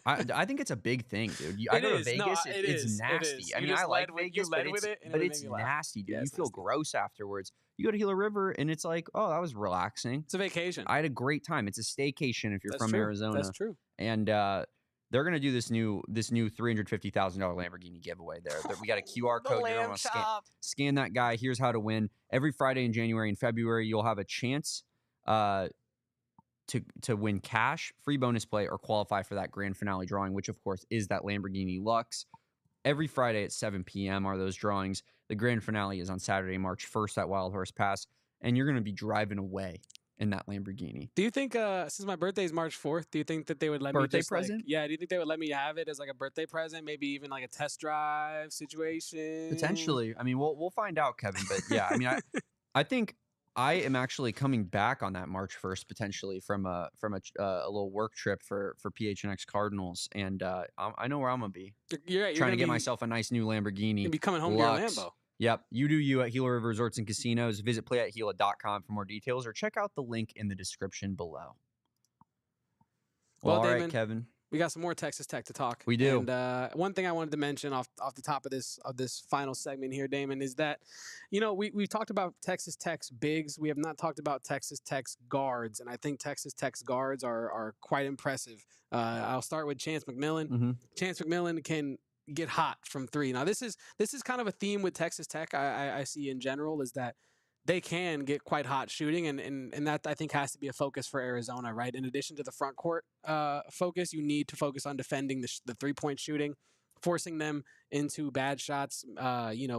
I think it's a big thing, dude. I go to Vegas. No, it's nasty. I mean, I like Vegas, but it's nasty, dude. You feel gross afterwards. You go to Gila River, and it's like, oh, that was relaxing. It's a vacation. I had a great time. It's a staycation if you're from Arizona. That's true. And they're gonna do this new $350,000 Lamborghini giveaway. There, we got a QR code. You're gonna scan that guy. Here's how to win. Every Friday in January and February, you'll have a chance to win cash, free bonus play, or qualify for that grand finale drawing, which of course is that Lamborghini Lux. Every Friday at 7 p.m. are those drawings. The grand finale is on Saturday, March 1st at Wild Horse Pass, and you're going to be driving away in that Lamborghini. Do you think, since my birthday is March 4th, do you think that they would let me birthday present? do you think they would let me have it as like a birthday present? Maybe even like a test drive situation? Potentially. I mean, we'll find out, Kevin. But yeah, I mean, I think I am actually coming back on that March 1st potentially from a little work trip for PHNX Cardinals, and I know where I'm gonna be. You're trying to get myself a nice new Lamborghini. You'll be coming home to your Lambo. Yep, you do you at Gila River Resorts and Casinos. Visit playatgila.com for more details, or check out the link in the description below. Well, all Damon, right, Kevin. We got some more Texas Tech to talk. We do. And one thing I wanted to mention off the top of this final segment here, Damon, is that, we've talked about Texas Tech's bigs. We have not talked about Texas Tech's guards, and I think Texas Tech's guards are quite impressive. I'll start with Chance McMillan. Mm-hmm. Chance McMillan can get hot from 3. Now, this is kind of a theme with Texas Tech I see in general, is that they can get quite hot shooting, and that I think has to be a focus for Arizona, right? In addition to the front court focus, you need to focus on defending the 3-point shooting, forcing them into bad shots,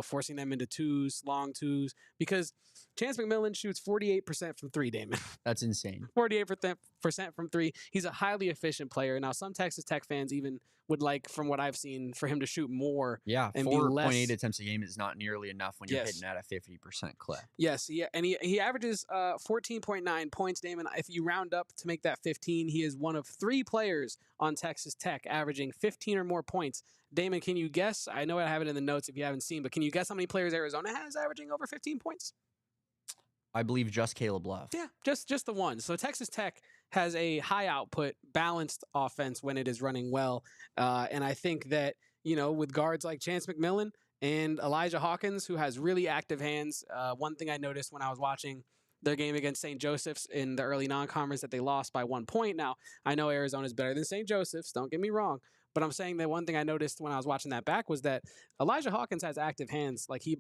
forcing them into long twos, because Chance McMillan shoots 48% from 3, Damon. That's insane. 48% from 3. He's a highly efficient player. Now, some Texas Tech fans even would like, from what I've seen, for him to shoot more. Yeah, and 4.8 attempts a game is not nearly enough when you're hitting at a 50% clip. Yes, yeah, and he averages 14.9 points, Damon. If you round up to make that 15, he is one of 3 players on Texas Tech averaging 15 or more points. Damon, can you guess? I know I have it in the notes if you haven't seen, but can you guess how many players Arizona has averaging over 15 points? I believe just Caleb Love. Yeah, just the one. So Texas Tech has a high output, balanced offense when it is running well. And I think that, with guards like Chance McMillan and Elijah Hawkins, who has really active hands, one thing I noticed when I was watching their game against St. Joseph's in the early non-conference that they lost by 1 point. Now, I know Arizona is better than St. Joseph's, don't get me wrong, but I'm saying that one thing I noticed when I was watching that back was that Elijah Hawkins has active hands. Like he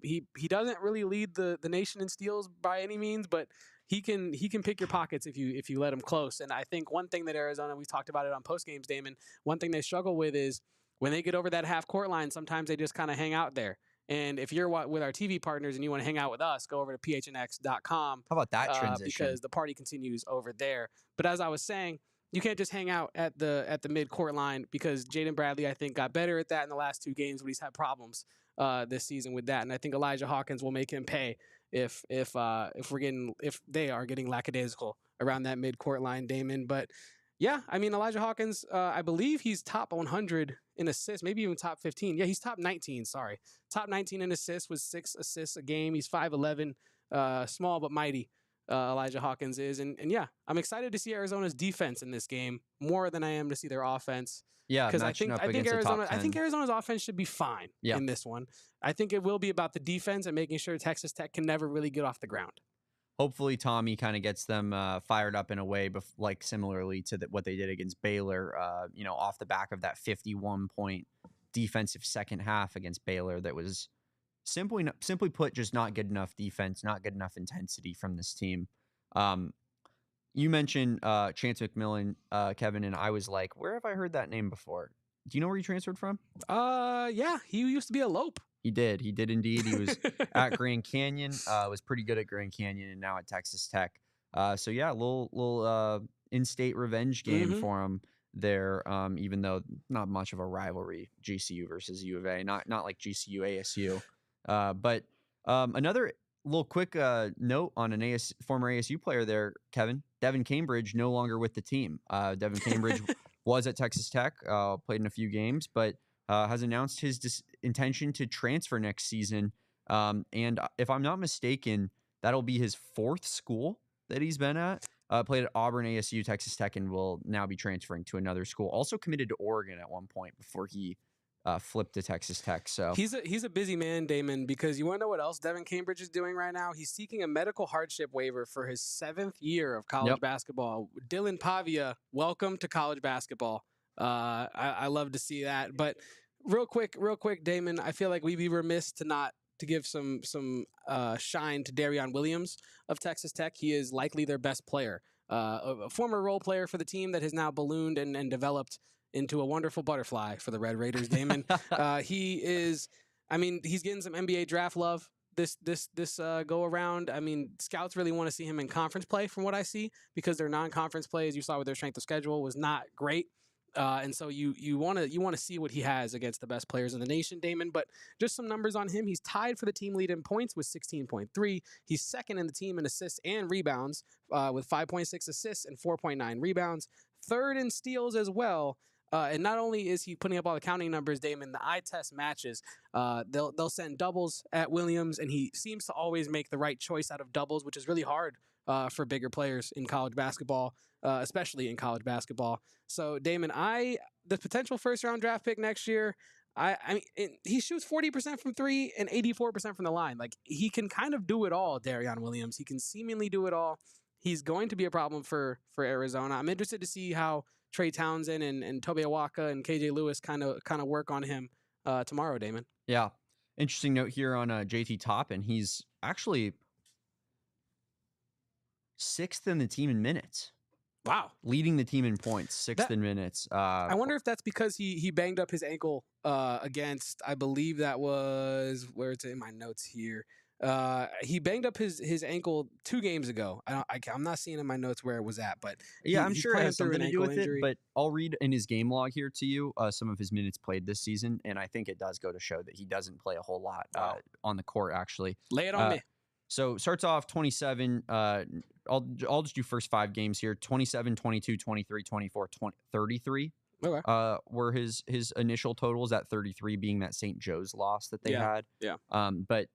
doesn't really lead the nation in steals by any means, but he can pick your pockets if you let him close. And I think one thing that Arizona, we talked about it on post games, Damon, one thing they struggle with is when they get over that half court line, sometimes they just kind of hang out there. And if you're with our TV partners and you want to hang out with us, go over to phnx.com. How about that transition? Because the party continues over there. But as I was saying, you can't just hang out at the mid-court line, because Jaden Bradley, I think, got better at that in the last 2 games, but he's had problems this season with that. And I think Elijah Hawkins will make him pay if they are getting lackadaisical around that mid-court line, Damon. But Yeah, I mean, Elijah Hawkins, I believe he's top 100 in assists, maybe even top 15. Yeah, he's top 19, sorry. Top 19 in assists with 6 assists a game. He's 5'11", small but mighty, Elijah Hawkins is. And yeah, I'm excited to see Arizona's defense in this game more than I am to see their offense. Yeah, Because matching up against I think Arizona's offense should be fine in this one. I think it will be about the defense and making sure Texas Tech can never really get off the ground. Hopefully Tommy kind of gets them fired up in a way, like similarly to what they did against Baylor, off the back of that 51-point defensive second half against Baylor that was simply put, just not good enough defense, not good enough intensity from this team. You mentioned Chance McMillan, Kevin, and I was like, where have I heard that name before? Do you know where he transferred from? Yeah, he used to be a Lope. He did indeed. He was at Grand Canyon, was pretty good at Grand Canyon, and now at Texas Tech. So yeah, a little in-state revenge game for him there. Even though not much of a rivalry, GCU versus U of A, not like GCU ASU. But another little quick note on an former ASU player there, Kevin. Devin Cambridge no longer with the team. Devin Cambridge was at Texas Tech, played in a few games, but has announced his intention to transfer next season. And if I'm not mistaken, that'll be his 4th school that he's been at. Played at Auburn, ASU, Texas Tech, and will now be transferring to another school. Also committed to Oregon at one point before he flipped to Texas Tech. So he's a busy man, Damon, because you want to know what else Devin Cambridge is doing right now? He's seeking a medical hardship waiver for his 7th year of college basketball. Dylan Pavia, welcome to college basketball. I love to see that. But real quick, Damon, I feel like we'd be remiss to give some shine to Darion Williams of Texas Tech. He is likely their best player, a former role player for the team that has now ballooned and developed into a wonderful butterfly for the Red Raiders, Damon. He's getting some NBA draft love this go around. I mean, scouts really want to see him in conference play from what I see, because their non-conference play, as you saw with their strength of schedule, was not great. And so you want to see what he has against the best players in the nation, Damon. But just some numbers on him. He's tied for the team lead in points with 16.3. He's second in the team in assists and rebounds with 5.6 assists and 4.9 rebounds. Third in steals as well. And not only is he putting up all the counting numbers, Damon, the eye test matches. They'll send doubles at Williams, and he seems to always make the right choice out of doubles, which is really hard for bigger players in college basketball, especially in college basketball. So, Damon, the potential first-round draft pick next year, he shoots 40% from 3 and 84% from the line. Like, he can kind of do it all, Darion Williams. He can seemingly do it all. He's going to be a problem for Arizona. I'm interested to see how Trey Townsend and Tobe Awaka and KJ Lewis kind of work on him tomorrow, Damon. Yeah. Interesting note here on JT Toppin. He's actually 6th in the team in minutes. Wow. Leading the team in points, 6th in minutes. I wonder if that's because he banged up his ankle against, I believe that was, where it's in my notes here. He banged up his ankle 2 games ago. I'm not seeing in my notes where it was at, but I'm sure it has something to do with it. But I'll read in his game log here to you some of his minutes played this season, and I think it does go to show that he doesn't play a whole lot on the court. Actually, lay it on me. So starts off 27. I'll just do first 5 games here: 27, 22, 23, 24, 33. Okay. Were his initial totals, at 33 being that St. Joe's loss that they had. Yeah. But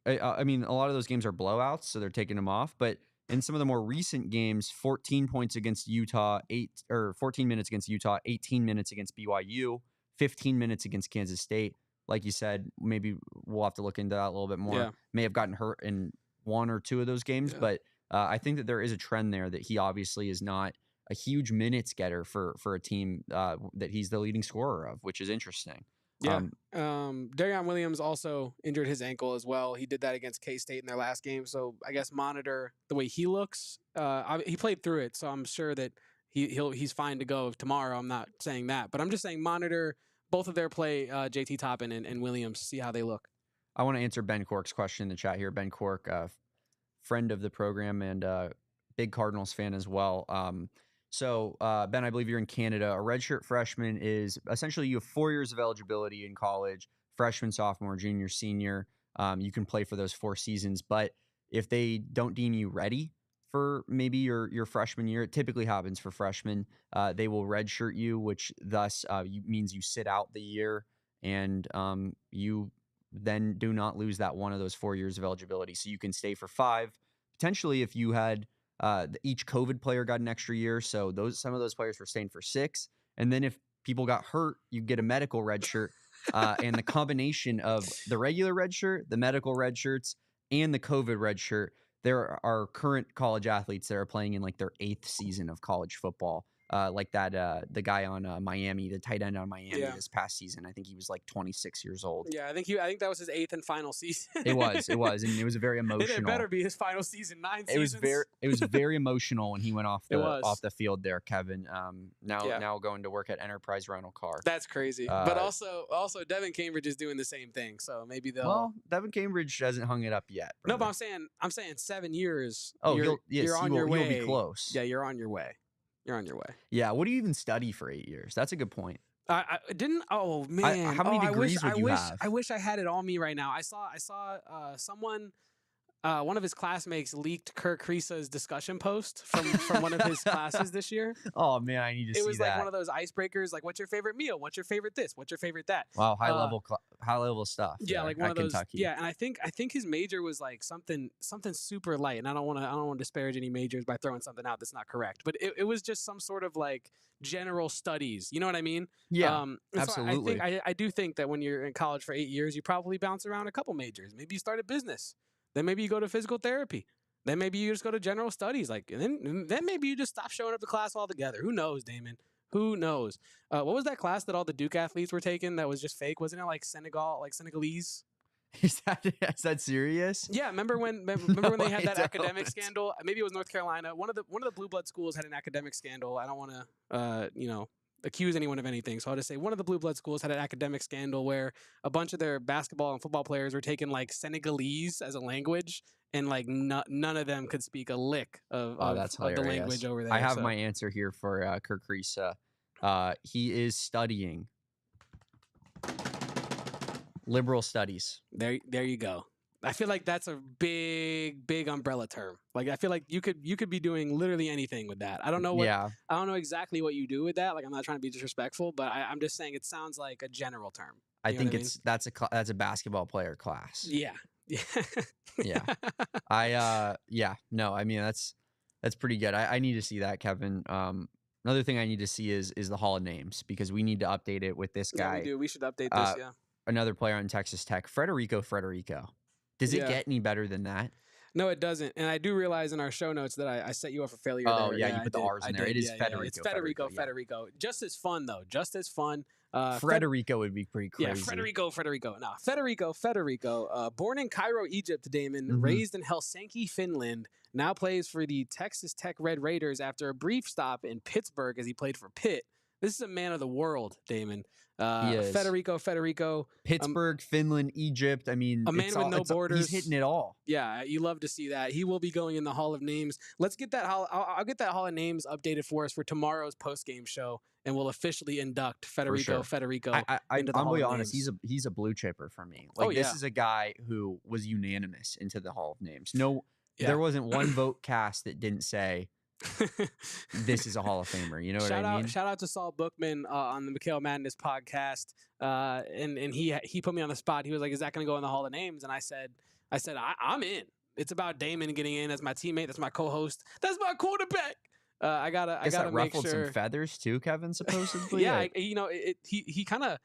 I mean, a lot of those games are blowouts, so they're taking them off. But in some of the more recent games, 14 points against Utah, 14 minutes against Utah, 18 minutes against BYU, 15 minutes against Kansas State. Like you said, maybe we'll have to look into that a little bit more. Yeah. May have gotten hurt in 1 or 2 of those games, but I think that there is a trend there that he obviously is not a huge minutes getter for a team that he's the leading scorer of, which is interesting. Yeah. Darion Williams also injured his ankle as well. He did that against K-State in their last game. So I guess monitor the way he looks. He played through it, so I'm sure that he's fine to go tomorrow. I'm not saying that, but I'm just saying monitor both of their play, JT Toppin and Williams, see how they look. I want to answer Ben Cork's question in the chat here. Ben Cork, friend of the program and big Cardinals fan as well. So, Ben, I believe you're in Canada. A redshirt freshman is essentially you have 4 years of eligibility in college, freshman, sophomore, junior, senior. You can play for those 4 seasons. But if they don't deem you ready for maybe your freshman year. It typically happens for freshmen. They will redshirt you, which thus means you sit out the year, and you then do not lose that one of those 4 years of eligibility. So you can stay for 5. Potentially, if you had each COVID player got an extra year, so some of those players were staying for 6. And then if people got hurt, you get a medical red shirt. And the combination of the regular red shirt, the medical red shirts, and the COVID red shirt, there are current college athletes that are playing in like their 8th season of college football. Like that, the guy on Miami, the tight end on Miami this past season. I think he was like 26 years old. Yeah, I think that was his 8th and final season. It was, and it was a very emotional. It better be his final season. 9 seasons. It was very emotional when he went off the field there, Kevin. Now going to work at Enterprise Rental Car. That's crazy. But also Devin Cambridge is doing the same thing. So maybe they'll. Well, Devin Cambridge hasn't hung it up yet. Brother. No, but I'm saying 7 years. Oh, you're on your way. You'll be close. Yeah, you're on your way. You're on your way. Yeah. What do you even study for 8 years? That's a good point. I didn't. Oh man, how many degrees would you have? I wish I had it on me right now. I saw someone. One of his classmates leaked Kirk Krisa's discussion post from one of his classes this year. Oh man, I need to see that. It was like one of those icebreakers, like what's your favorite meal? What's your favorite this? What's your favorite that? Wow, high level stuff. Yeah, like one of those. Kentucky. Yeah, and I think his major was like something super light. And I don't want to disparage any majors by throwing something out that's not correct. But it was just some sort of like general studies. You know what I mean? Yeah, absolutely. So I do think that when you're in college for 8 years, you probably bounce around a couple majors. Maybe you start a business. Then maybe you go to physical therapy. Then maybe you just go to general studies. And then maybe you just stop showing up to class altogether. Who knows, Damon? Who knows? What was that class that all the Duke athletes were taking that was just fake? Wasn't it like Senegalese? Is that serious? Yeah, remember when they had that academic scandal? Maybe it was North Carolina. One of the blue blood schools had an academic scandal. I don't want to accuse anyone of anything. So I'll just say one of the blue blood schools had an academic scandal where a bunch of their basketball and football players were taking like Senegalese as a language, and like none of them could speak a lick of the language over there. I have my answer here for Kirk Risa. He is studying liberal studies. There you go. I feel like that's a big umbrella term. Like I feel like you could be doing literally anything with that. I don't know I don't know exactly what you do with that. Like I'm not trying to be disrespectful, but I'm just saying it sounds like a general term. I think that's a basketball player class. Yeah. Yeah. No, I mean that's pretty good. I need to see that, Kevin. Another thing I need to see is the Hall of Names, because we need to update it with this guy. Yeah, we do. We should update this. Yeah. Another player on Texas Tech, Federico. Does it get any better than that? No, it doesn't. And I do realize in our show notes that I set you up for failure. Oh, there. Yeah, you put the R's in there. It is Federico. It's Federico. Just as fun, though. Just as fun. Federico would be pretty crazy. Yeah, Federico. No, Federico. Born in Cairo, Egypt, Damon. Raised in Helsinki, Finland. Now plays for the Texas Tech Red Raiders after a brief stop in Pittsburgh as he played for Pitt. This is a man of the world, Damon. Federico. Pittsburgh, Finland, Egypt. I mean, a man with no borders. He's hitting it all. Yeah, you love to see that. He will be going in the Hall of Names. Let's get that I'll get that Hall of Names updated for us for tomorrow's post-game show, and we'll officially induct Federico into the Hall of honest, Names. He's a blue chipper for me. Like this is a guy who was unanimous into the Hall of Names. There wasn't one vote cast that didn't say this is a Hall of Famer. You know what I mean? Shout out to Saul Bookman on the Mikhail Madness podcast. And he put me on the spot. He was like, "Is that going to go in the Hall of Names?" And I said, I'm in. It's about Damon getting in as my teammate. That's my co-host. That's my quarterback. I gotta make sure. Ruffled some feathers too, Kevin. Supposedly. Yeah, he kind of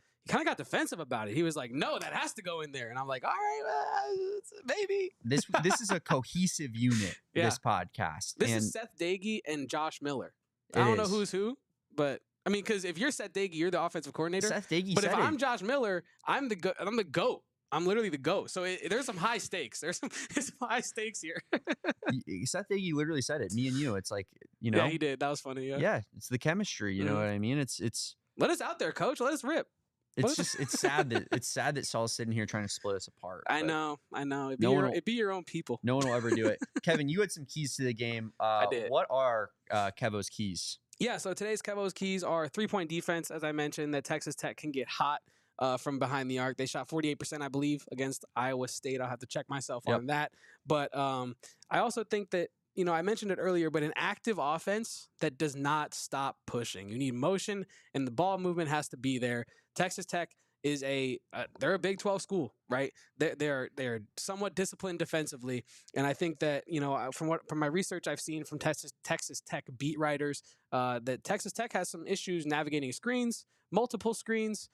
got defensive about it. He was like, "No, that has to go in there." And I'm like, "All right, maybe." This is a cohesive unit. Yeah. This podcast. This is Seth Doege and Josh Miller. I don't know who's who, but I mean, because if you're Seth Doege, you're the offensive coordinator. Seth Doege. But if I'm Josh Miller, I'm the GOAT. I'm literally the GOAT. So there's some high stakes. There's some high stakes here. Seth Doege literally said it. Me and you. It's like, Yeah, he did. That was funny. Yeah. Yeah, it's the chemistry. You know what I mean? It's. Let us out there, coach. Let us rip. It's sad that Saul's sitting here trying to split us apart. I know. It'd be your own people. No one will ever do it. Kevin, you had some keys to the game. I did. What are Kevo's keys? Yeah, so today's Kevo's keys are 3-point defense. As I mentioned, that Texas Tech can get hot from behind the arc. They shot 48%, I believe, against Iowa State. I'll have to check myself on that. But I also think that I mentioned it earlier, but an active offense that does not stop pushing. You need motion, and the ball movement has to be there. Texas Tech is they're a Big 12 school, right? They're somewhat disciplined defensively, and I think that from my research I've seen from Texas Tech beat writers, that Texas Tech has some issues navigating screens, multiple screens,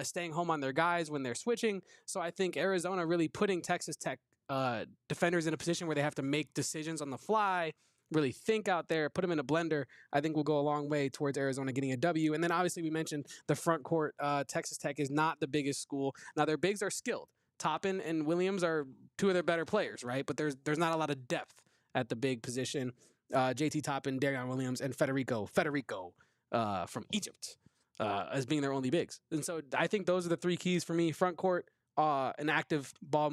staying home on their guys when they're switching. So I think Arizona really putting Texas Tech defenders in a position where they have to make decisions on the fly, really think out there, put them in a blender, I think will go a long way towards Arizona getting a W. And then obviously we mentioned the front court. Texas Tech is not the biggest school. Now their bigs are skilled. Toppin and Williams are two of their better players, right? But there's not a lot of depth at the big position. JT Toppin, Darion Williams, and Federico from Egypt as being their only bigs. And so I think those are the three keys for me: front court, an active ball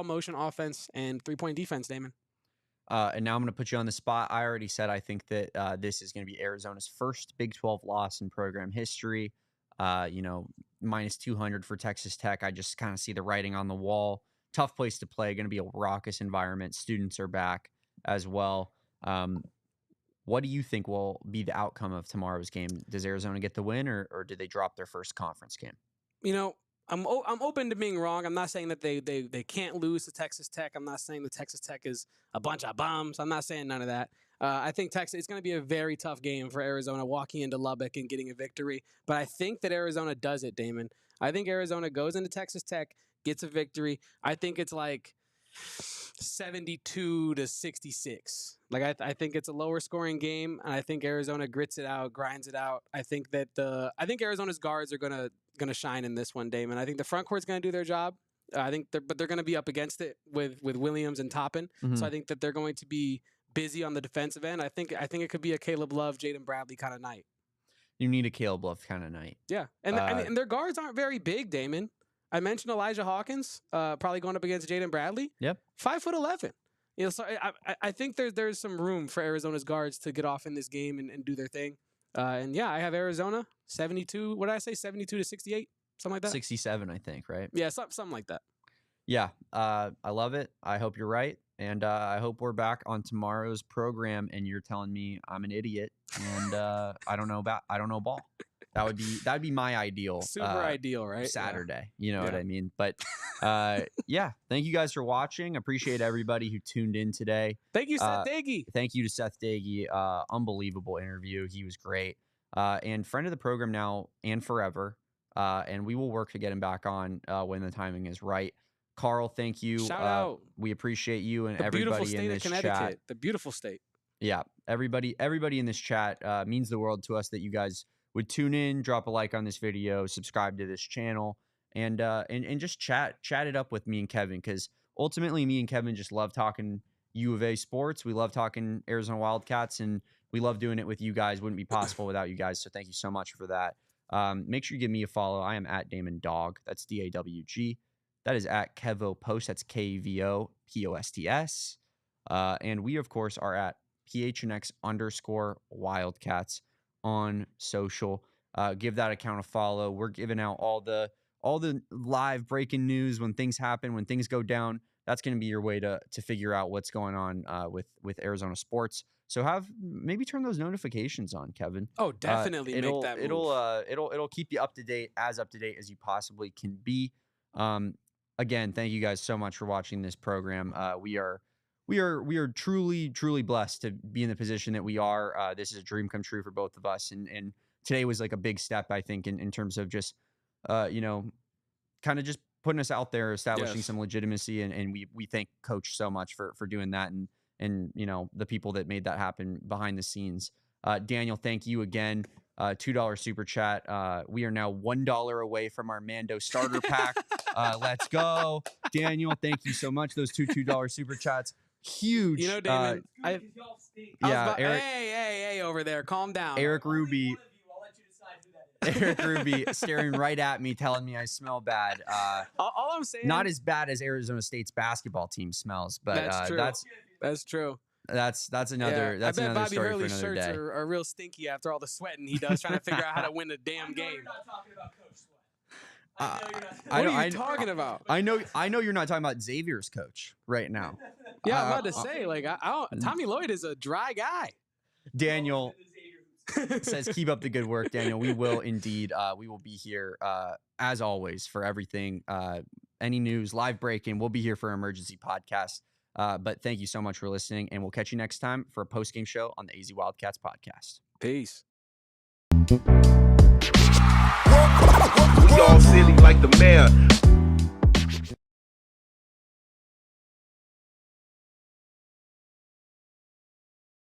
motion offense, and 3-point defense, Damon. And now I'm going to put you on the spot. I already said I think that this is going to be Arizona's first Big 12 loss in program history. Minus 200 for Texas Tech. I just kind of see the writing on the wall. Tough place to play. Going to be a raucous environment. Students are back as well. What do you think will be the outcome of tomorrow's game? Does Arizona get the win, or do they drop their first conference game? I'm open to being wrong. I'm not saying that they can't lose to Texas Tech. I'm not saying that Texas Tech is a bunch of bums. I'm not saying none of that. I think it's going to be a very tough game for Arizona walking into Lubbock and getting a victory. But I think that Arizona does it, Damon. I think Arizona goes into Texas Tech, gets a victory. I think it's like 72-66. Like I think it's a lower scoring game, and I think Arizona grits it out, grinds it out. I think Arizona's guards are gonna shine in this one, Damon. I think the front court's gonna do their job. But they're gonna be up against it with Williams and Toppin. Mm-hmm. So I think that they're going to be busy on the defensive end. I think it could be a Caleb Love, Jaden Bradley kind of night. You need a Caleb Love kind of night. Yeah, and their guards aren't very big, Damon. I mentioned Elijah Hawkins, probably going up against Jaden Bradley. Yep, 5'11". So I think there's some room for Arizona's guards to get off in this game and do their thing. And yeah, I have Arizona 72. What did I say? 72-68, something like that. 67, I think. Right? Yeah, something like that. Yeah, I love it. I hope you're right, and I hope we're back on tomorrow's program, and you're telling me I'm an idiot and I don't know ball. That'd be my ideal. Super ideal, right? Saturday. Yeah. You know what I mean? But yeah, thank you guys for watching. Appreciate everybody who tuned in today. Thank you, Seth Doege. Thank you to Seth Doege. Unbelievable interview. He was great. And friend of the program now and forever. And we will work to get him back on when the timing is right. Carl, thank you. Shout out. We appreciate you and the everybody in this chat. The beautiful state. Yeah, everybody in this chat means the world to us that you guys would tune in, drop a like on this video, subscribe to this channel, and just chat it up with me and Kevin, because ultimately me and Kevin just love talking U of A sports. We love talking Arizona Wildcats, and we love doing it with you guys. Wouldn't be possible without you guys, so thank you so much for that. Make sure you give me a follow. I am at Damon Doege. That's DAWG. That is at Kevo Post. That's KEVOPOSTS. And we, of course, are at PHNX_Wildcats on social. Give that account a follow. We're giving out all the live breaking news when things happen, when things go down. That's going to be your way to figure out what's going on with Arizona sports. So maybe turn those notifications on, Kevin. Oh, definitely make that move. It'll keep you up to date as you possibly can be. Again, thank you guys so much for watching this program. We are truly blessed to be in the position that we are. This is a dream come true for both of us, and today was like a big step, I think, in terms of just kind of just putting us out there, establishing some legitimacy, and we thank Coach so much for doing that, and the people that made that happen behind the scenes. Daniel, thank you again. $2 super chat. We are now $1 away from our Mando starter pack. Let's go, Daniel. Thank you so much. Those $2 super chats, huge. Damon, Eric, hey, over there, calm down. Eric Ruby. Eric Ruby staring right at me, telling me I smell bad. All I'm saying, not as bad as Arizona State's basketball team smells, but that's true. That's true. That's another that's another Bobby story Hurley's for another shirts day. are real stinky after all the sweating he does trying to figure out how to win the damn game. You're not talking about Coach Sweat. What are you talking about? I know you're not talking about Xavier's coach right now. Yeah, I'm about to say, like, I don't, Tommy Lloyd is a dry guy. Daniel says, keep up the good work, Daniel. We will indeed. We will be here, as always, for everything. Any news, live breaking, we'll be here for an emergency podcast. But thank you so much for listening, and we'll catch you next time for a post-game show on the AZ Wildcats podcast. Peace. We all silly like the mayor.